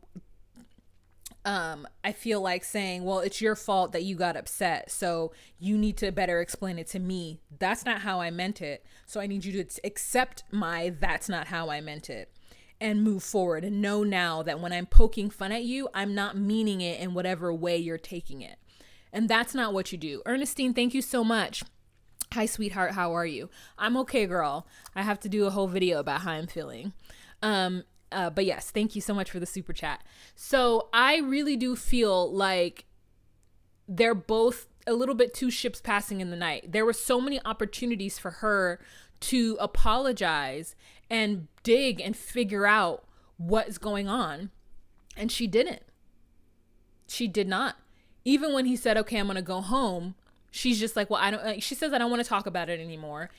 I feel like saying, well, it's your fault that you got upset, so you need to better explain it to me. That's not how I meant it. So I need you to accept my that's not how I meant it and move forward and know now that when I'm poking fun at you, I'm not meaning it in whatever way you're taking it. And that's not what you do. Ernestine, thank you so much. Hi, sweetheart. How are you? I'm okay, girl. I have to do a whole video about how I'm feeling. But yes, thank you so much for the super chat. So I really do feel like they're both a little bit two ships passing in the night. There were so many opportunities for her to apologize and dig and figure out what's going on. And she didn't. She did not. Even when he said, okay, I'm going to go home, she's just like, well, she says, I don't want to talk about it anymore.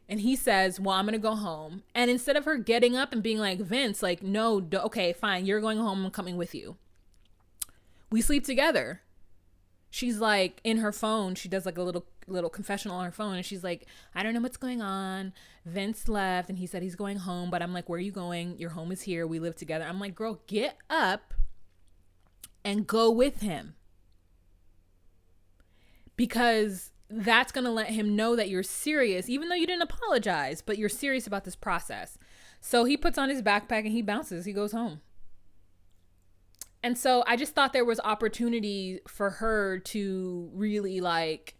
And he says, well, I'm going to go home. And instead of her getting up and being like, Vince, like, no, okay, fine. You're going home. I'm coming with you. We sleep together. She's like in her phone. She does like a little confessional on her phone. And she's like, I don't know what's going on. Vince left and he said he's going home. But I'm like, where are you going? Your home is here. We live together. I'm like, girl, get up and go with him. Because that's going to let him know that you're serious, even though you didn't apologize, but you're serious about this process. So he puts on his backpack and he bounces. He goes home. And so I just thought there was opportunity for her to really like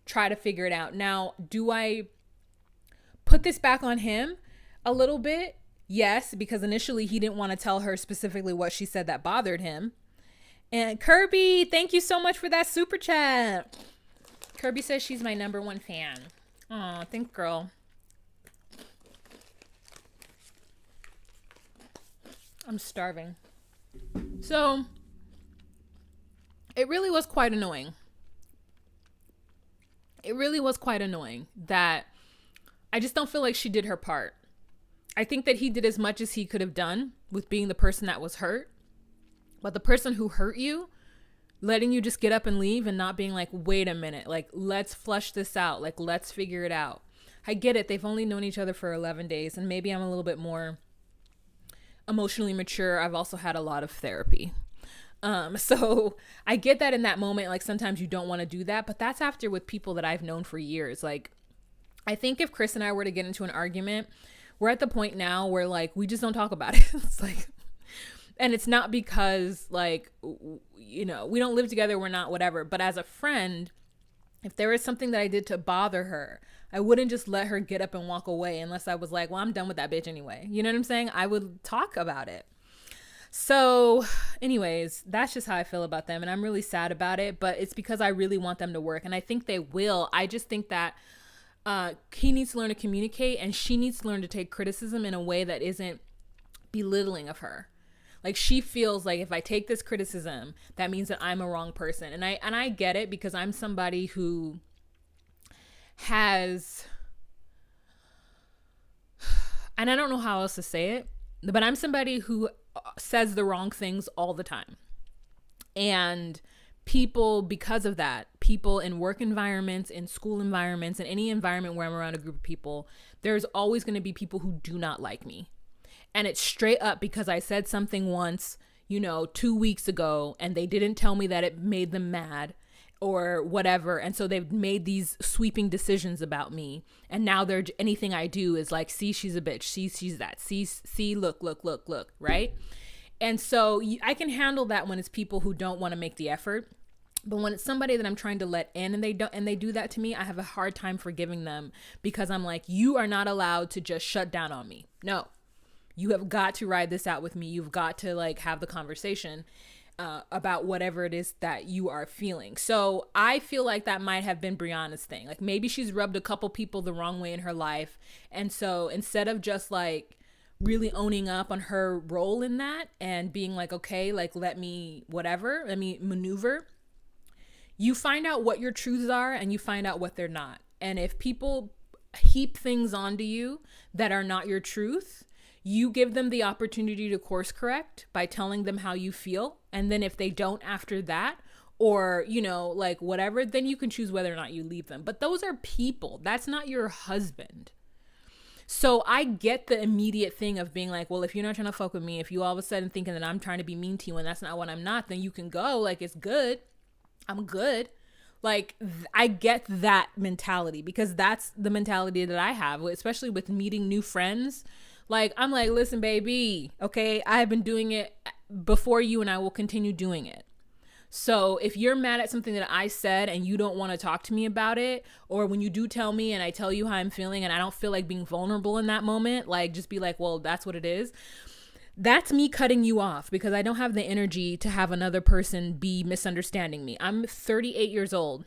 try to figure it out. Now, do I put this back on him a little bit? Yes, because initially he didn't want to tell her specifically what she said that bothered him. And Kirby, thank you so much for that super chat. Kirby says she's my #1 fan. Aw, thanks, girl. I'm starving. So, it really was quite annoying. It really was quite annoying that I just don't feel like she did her part. I think that he did as much as he could have done with being the person that was hurt. But the person who hurt you, letting you just get up and leave and not being like, wait a minute, like, let's flush this out. Like, let's figure it out. I get it. They've only known each other for 11 days. And maybe I'm a little bit more emotionally mature. I've also had a lot of therapy. So I get that in that moment, like sometimes you don't want to do that, but that's after with people that I've known for years. Like, I think if Chris and I were to get into an argument, we're at the point now where like, we just don't talk about it. It's like, and it's not because like, you know, we don't live together. We're not whatever. But as a friend, if there was something that I did to bother her, I wouldn't just let her get up and walk away unless I was like, well, I'm done with that bitch anyway. You know what I'm saying? I would talk about it. So anyways, that's just how I feel about them. And I'm really sad about it, but it's because I really want them to work. And I think they will. I just think that he needs to learn to communicate and she needs to learn to take criticism in a way that isn't belittling of her. Like she feels like if I take this criticism, that means that I'm a wrong person. And I get it because I'm somebody who has, and I don't know how else to say it, but I'm somebody who says the wrong things all the time. And people, because of that, people in work environments, in school environments, in any environment where I'm around a group of people, there's always going to be people who do not like me. And it's straight up because I said something once, 2 weeks ago, and they didn't tell me that it made them mad or whatever. And so they've made these sweeping decisions about me. And now anything I do is like, see, she's a bitch. She's that. See, look, right? And so I can handle that when it's people who don't want to make the effort. But when it's somebody that I'm trying to let in and they do that to me, I have a hard time forgiving them because I'm like, you are not allowed to just shut down on me. No. You have got to ride this out with me. You've got to like have the conversation about whatever it is that you are feeling. So I feel like that might have been Brianna's thing. Like maybe she's rubbed a couple people the wrong way in her life. And so instead of just like really owning up on her role in that and being like, okay, like let me maneuver, you find out what your truths are and you find out what they're not. And if people heap things onto you that are not your truth, you give them the opportunity to course correct by telling them how you feel. And then if they don't after that, or, like whatever, then you can choose whether or not you leave them. But those are people. That's not your husband. So I get the immediate thing of being like, well, if you're not trying to fuck with me, if you all of a sudden thinking that I'm trying to be mean to you and that's not what I'm not, then you can go. Like, it's good. I'm good. Like, I get that mentality because that's the mentality that I have, especially with meeting new friends. Like, I'm like, listen, baby, okay, I've been doing it before you and I will continue doing it. So if you're mad at something that I said and you don't want to talk to me about it, or when you do tell me and I tell you how I'm feeling and I don't feel like being vulnerable in that moment, like, just be like, well, that's what it is. That's me cutting you off because I don't have the energy to have another person be misunderstanding me. I'm 38 years old.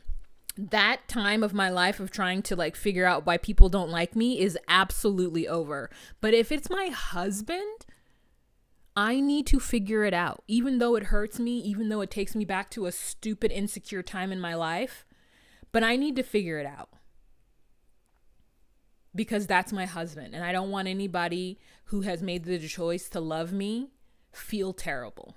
That time of my life of trying to like figure out why people don't like me is absolutely over. But if it's my husband, I need to figure it out. Even though it hurts me, even though it takes me back to a stupid, insecure time in my life, but I need to figure it out. Because that's my husband. And I don't want anybody who has made the choice to love me feel terrible.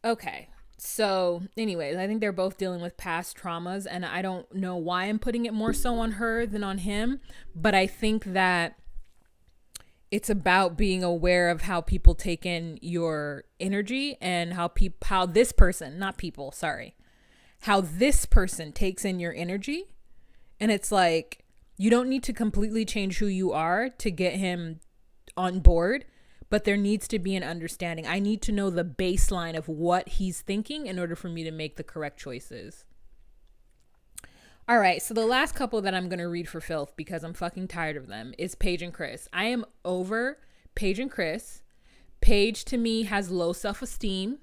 Okay. So anyways, I think they're both dealing with past traumas. And I don't know why I'm putting it more so on her than on him. But I think that it's about being aware of how people take in your energy and how this person takes in your energy. And it's like, you don't need to completely change who you are to get him on board, but there needs to be an understanding. I need to know the baseline of what he's thinking in order for me to make the correct choices. All right, so the last couple that I'm going to read for filth because I'm fucking tired of them is Paige and Chris. I am over Paige and Chris. Paige to me has low self-esteem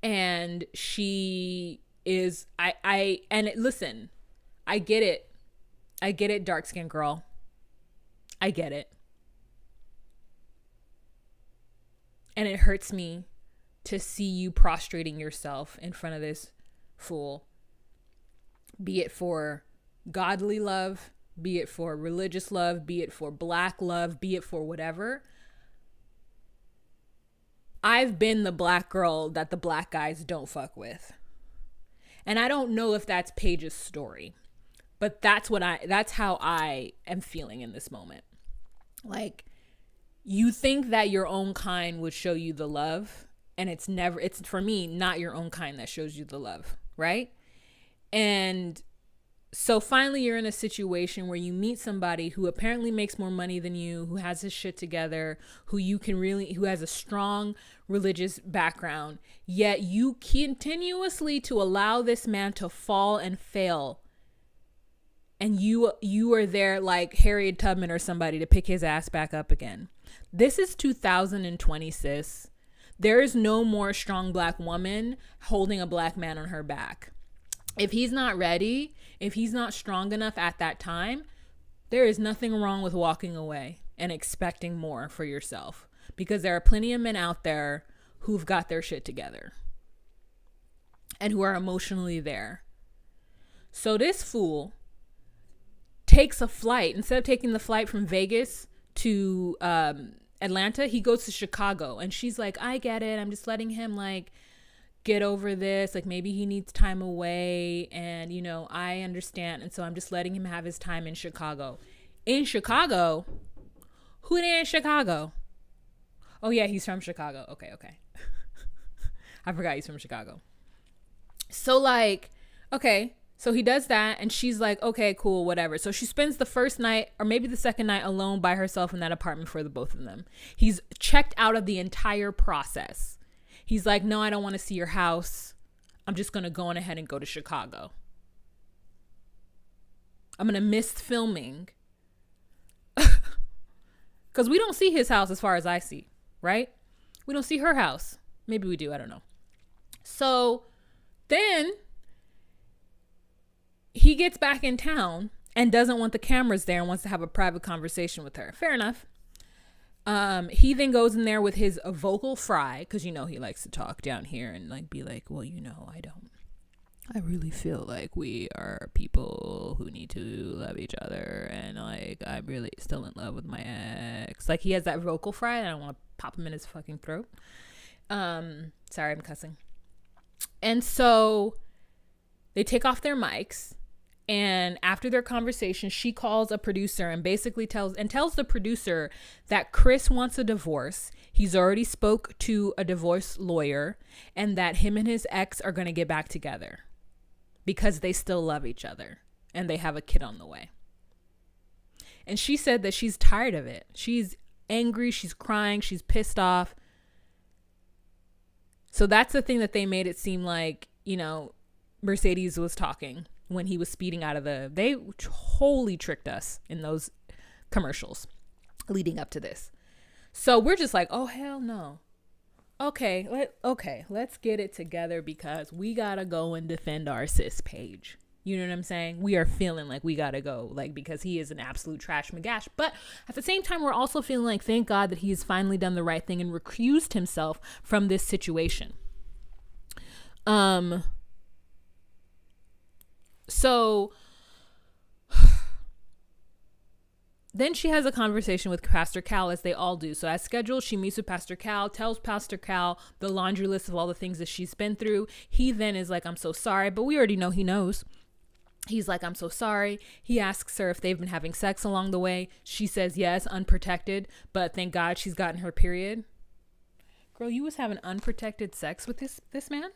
and she is listen, I get it. I get it, dark-skinned girl. I get it. And it hurts me to see you prostrating yourself in front of this fool. Be it for godly love, be it for religious love, be it for black love, be it for whatever. I've been the black girl that the black guys don't fuck with. And I don't know if that's Paige's story, but that's how I am feeling in this moment. Like, you think that your own kind would show you the love, and it's for me, not your own kind that shows you the love, right? And so finally you're in a situation where you meet somebody who apparently makes more money than you, who has his shit together, who has a strong religious background, yet you continuously to allow this man to fall and fail. And you are there like Harriet Tubman or somebody to pick his ass back up again. This is 2020, sis. There is no more strong black woman holding a black man on her back. If he's not ready, if he's not strong enough at that time, there is nothing wrong with walking away and expecting more for yourself. Because there are plenty of men out there who've got their shit together and who are emotionally there. So this fool takes a flight. Instead of taking the flight from Vegas to Atlanta, he goes to Chicago. And she's like, I get it. I'm just letting him like get over this. Like, maybe he needs time away. And, you know, I understand. And so I'm just letting him have his time in Chicago. In Chicago? Who there in Chicago? Oh, yeah, he's from Chicago. Okay. I forgot he's from Chicago. So, like, okay. So he does that, and she's like, okay, cool, whatever. So she spends the first night, or maybe the second night, alone by herself in that apartment for the both of them. He's checked out of the entire process. He's like, no, I don't want to see your house. I'm just going to go on ahead and go to Chicago. I'm going to miss filming. Because we don't see his house as far as I see, right? We don't see her house. Maybe we do, I don't know. So then he gets back in town and doesn't want the cameras there and wants to have a private conversation with her. Fair enough. He then goes in there with his vocal fry, because, you know, he likes to talk down here and like be like, well, you know, I really feel like we are people who need to love each other, and like I'm really still in love with my ex. Like, he has that vocal fry and I want to pop him in his fucking throat. Sorry, I'm cussing. And so they take off their mics And after their conversation, she calls a producer and basically tells the producer that Chris wants a divorce. He's already spoke to a divorce lawyer, and that him and his ex are going to get back together because they still love each other and they have a kid on the way. And she said that she's tired of it. She's angry, she's crying, she's pissed off. So that's the thing that they made it seem like, you know, Mercedes was talking when he was speeding out of they totally tricked us in those commercials leading up to this. So we're just like, oh, hell no. Okay, let's get it together because we gotta go and defend our sis Paige. You know what I'm saying? We are feeling like we gotta go, like, because he is an absolute trash magash. But at the same time, we're also feeling like, thank God that he's finally done the right thing and recused himself from this situation. So then she has a conversation with Pastor Cal, as they all do. So as scheduled, she meets with Pastor Cal, tells Pastor Cal the laundry list of all the things that she's been through. He then is like, I'm so sorry. But we already know he knows. He's like, I'm so sorry. He asks her if they've been having sex along the way. She says yes, unprotected. But thank God she's gotten her period. Girl, you was having unprotected sex with this man?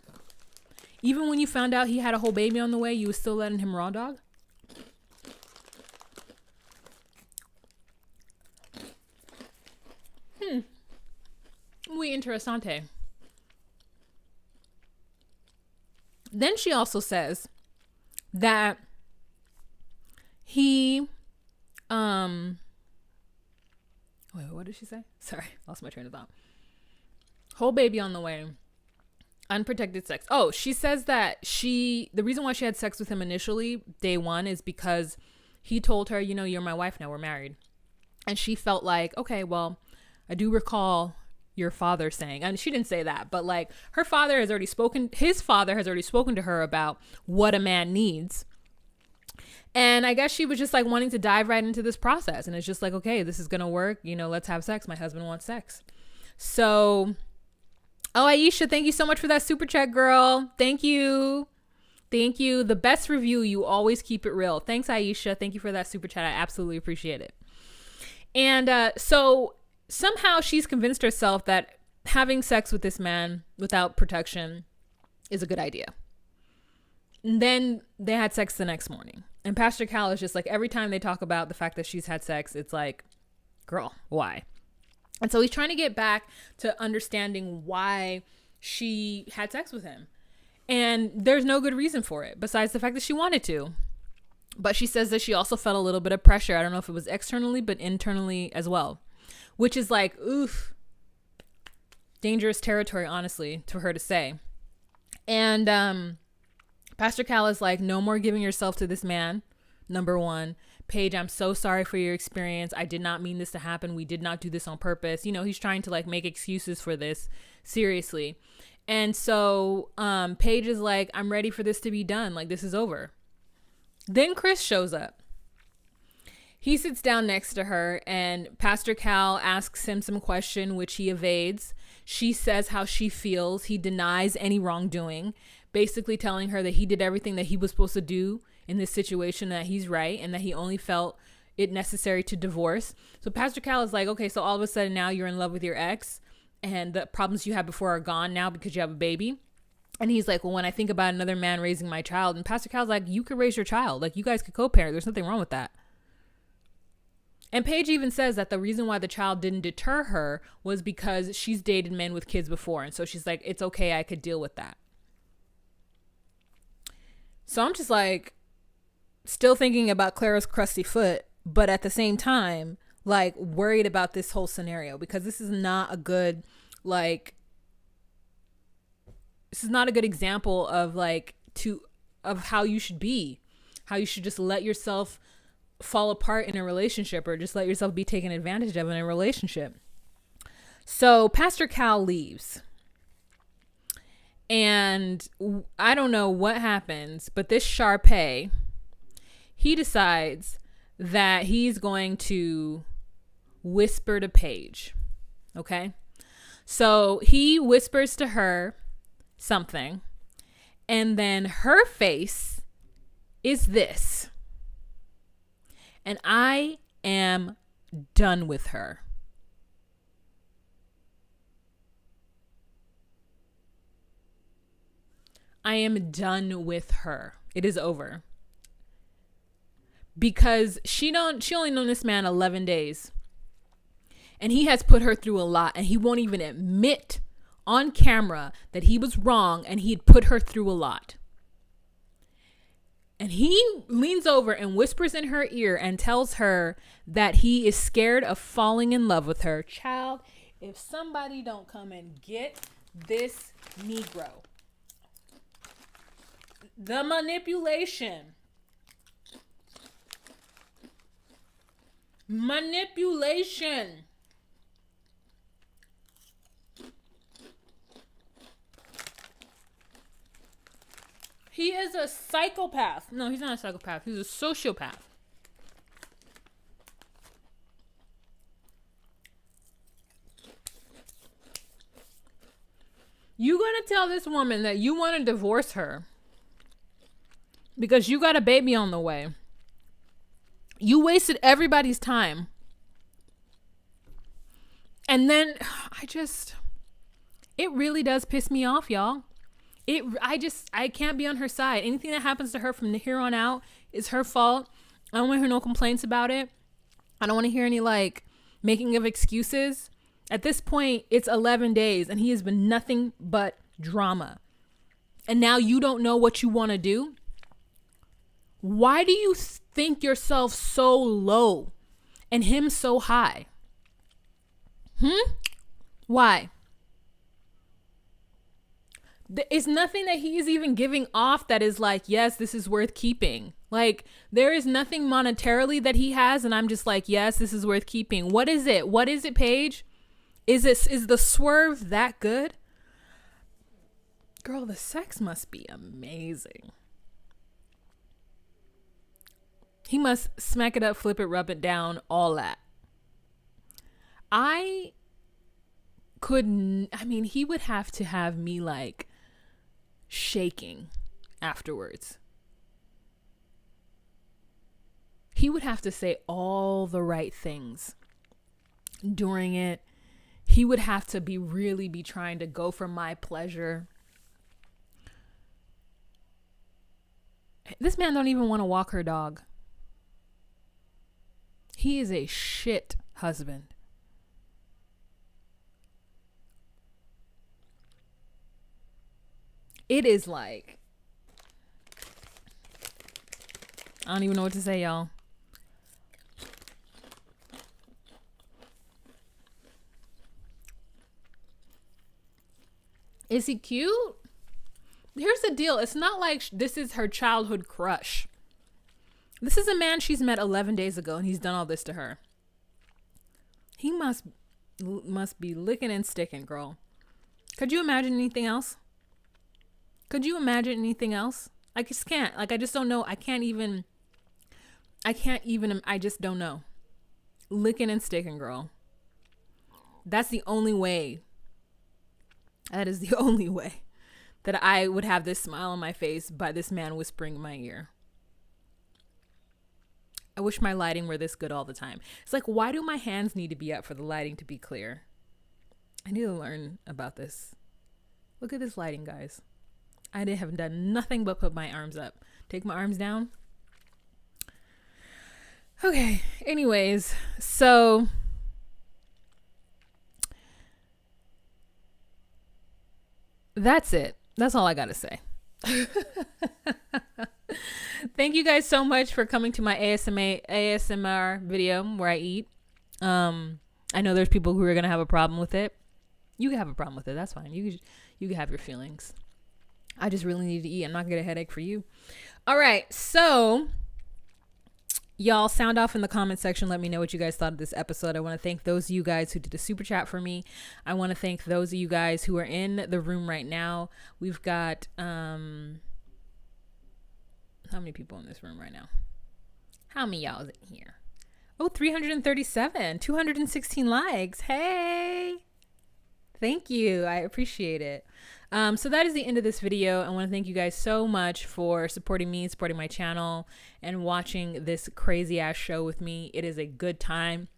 Even when you found out he had a whole baby on the way, you was still letting him raw dog? Muy interesante. Then she also says that he, wait, what did she say? Sorry, lost my train of thought. Whole baby on the way. Unprotected sex. Oh, she says that the reason why she had sex with him initially, day one, is because he told her, you know, you're my wife now, we're married. And she felt like, okay, well, I do recall your father saying, and she didn't say that, but like his father has already spoken to her about what a man needs. And I guess she was just like wanting to dive right into this process. And it's just like, okay, this is going to work. You know, let's have sex. My husband wants sex. So, oh, Aisha, thank you so much for that super chat, girl. Thank you. Thank you. The best review. You always keep it real. Thanks, Aisha. Thank you for that super chat. I absolutely appreciate it. And so somehow she's convinced herself that having sex with this man without protection is a good idea. And then they had sex the next morning. And Pastor Cal is just like, every time they talk about the fact that she's had sex, it's like, girl, why? And so he's trying to get back to understanding why she had sex with him. And there's no good reason for it besides the fact that she wanted to. But she says that she also felt a little bit of pressure. I don't know if it was externally, but internally as well. Which is like, oof, dangerous territory, honestly, for her to say. And Pastor Cal is like, no more giving yourself to this man. Number one. Paige, I'm so sorry for your experience. I did not mean this to happen. We did not do this on purpose. You know, he's trying to like make excuses for this, seriously. And so Paige is like, I'm ready for this to be done. Like, this is over. Then Chris shows up. He sits down next to her and Pastor Cal asks him some question, which he evades. She says how she feels. He denies any wrongdoing, basically telling her that he did everything that he was supposed to do in this situation, that he's right, and that he only felt it necessary to divorce. So Pastor Cal is like, okay, so all of a sudden now you're in love with your ex and the problems you had before are gone now because you have a baby. And he's like, well, when I think about another man raising my child, and Pastor Cal's like, you could raise your child. Like, you guys could co-parent. There's nothing wrong with that. And Paige even says that the reason why the child didn't deter her was because she's dated men with kids before. And so she's like, it's okay. I could deal with that. So I'm just like, still thinking about Clara's crusty foot, but at the same time, like, worried about this whole scenario because this is not a good, like, this is not a good example of like of how you should be, how you should just let yourself fall apart in a relationship or just let yourself be taken advantage of in a relationship. So Pastor Cal leaves. And I don't know what happens, but this Sharpay, he decides that he's going to whisper to Paige. Okay? So he whispers to her something, and then her face is this. And I am done with her. I am done with her. It is over. Because she only known this man 11 days. And he has put her through a lot. And he won't even admit on camera that he was wrong and he'd put her through a lot. And he leans over and whispers in her ear and tells her that he is scared of falling in love with her. Child, if somebody don't come and get this Negro. The manipulation. Manipulation. He is a psychopath. No, he's not a psychopath. He's a sociopath. You gonna tell this woman that you want to divorce her because you got a baby on the way. You wasted everybody's time. And then it really does piss me off, y'all. I can't be on her side. Anything that happens to her from here on out is her fault. I don't want to hear no complaints about it. I don't want to hear any making of excuses. At this point, it's 11 days and he has been nothing but drama. And now you don't know what you want to do. Why do you think yourself so low and him so high? Why? It's nothing that he is even giving off that is yes, this is worth keeping. There is nothing monetarily that he has. And I'm just yes, this is worth keeping. What is it? What is it, Paige? Is the swerve that good? Girl, the sex must be amazing. He must smack it up, flip it, rub it down, all that. He would have to have me shaking afterwards. He would have to say all the right things during it. He would have to really be trying to go for my pleasure. This man don't even want to walk her dog. He is a shit husband. It is I don't even know what to say, y'all. Is he cute? Here's the deal. It's not like this is her childhood crush. This is a man she's met 11 days ago and he's done all this to her. He must be licking and sticking, girl. Could you imagine anything else? Could you imagine anything else? I just can't. I just don't know. I just don't know. Licking and sticking, girl. That's the only way. That is the only way that I would have this smile on my face by this man whispering in my ear. I wish my lighting were this good all the time. It's why do my hands need to be up for the lighting to be clear? I need to learn about this. Look at this lighting, guys. I haven't done nothing but put my arms up. Take my arms down. Okay. Anyways, so that's it. That's all I got to say. Thank you guys so much for coming to my ASMR video where I eat. I know there's people who are going to have a problem with it. You can have a problem with it. That's fine. You can have your feelings. I just really need to eat. I'm not going to get a headache for you. All right. So y'all sound off in the comment section. Let me know what you guys thought of this episode. I want to thank those of you guys who did a super chat for me. I want to thank those of you guys who are in the room right now. We've got, how many people in this room right now? How many y'all is in here? Oh, 337, 216 likes. Hey, thank you. I appreciate it. So that is the end of this video. I want to thank you guys so much for supporting me, supporting my channel, and watching this crazy ass show with me. It is a good time.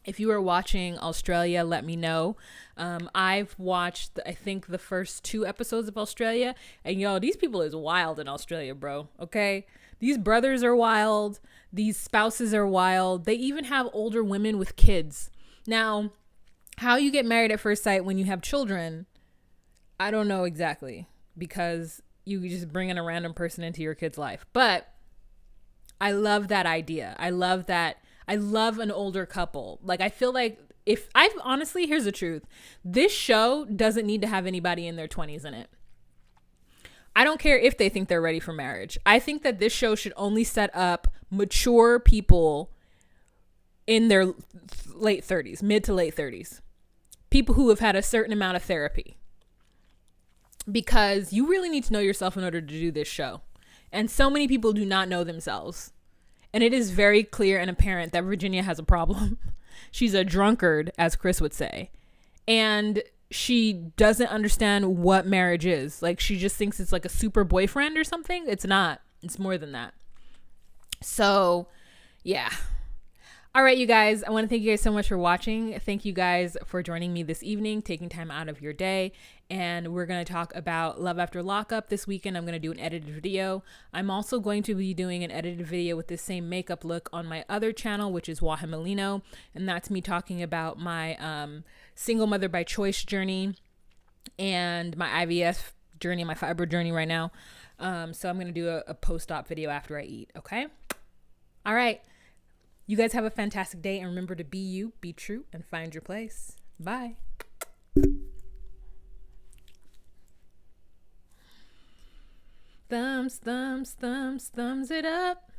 If you are watching Australia, let me know. I've watched, I think, the first 2 episodes of Australia, and yo, these people is wild in Australia, bro. Okay, these brothers are wild. These spouses are wild. They even have older women with kids. Now, how you get married at first sight when you have children, I don't know exactly, because you just bring in a random person into your kid's life. But I love that idea. I love that. I love an older couple. Like, I feel like honestly, here's the truth. This show doesn't need to have anybody in their 20s in it. I don't care if they think they're ready for marriage. I think that this show should only set up mature people in their late 30s, mid to late 30s. People who have had a certain amount of therapy. Because you really need to know yourself in order to do this show. And so many people do not know themselves. And it is very clear and apparent that Virginia has a problem. She's a drunkard, as Chris would say. And she doesn't understand what marriage is. Like, she just thinks it's like a super boyfriend or something. It's not. It's more than that. So, yeah. All right, you guys, I want to thank you guys so much for watching. Thank you guys for joining me this evening, taking time out of your day. And we're going to talk about Love After Lockup this weekend. I'm going to do an edited video. I'm also going to be doing an edited video with the same makeup look on my other channel, which is Wahima Lino. And that's me talking about my single mother by choice journey and my IVF journey, my fiber journey right now. So I'm going to do a post-op video after I eat, okay? All right. You guys have a fantastic day, and remember to be you, be true, and find your place. Bye. Thumbs, thumbs, thumbs, thumbs it up.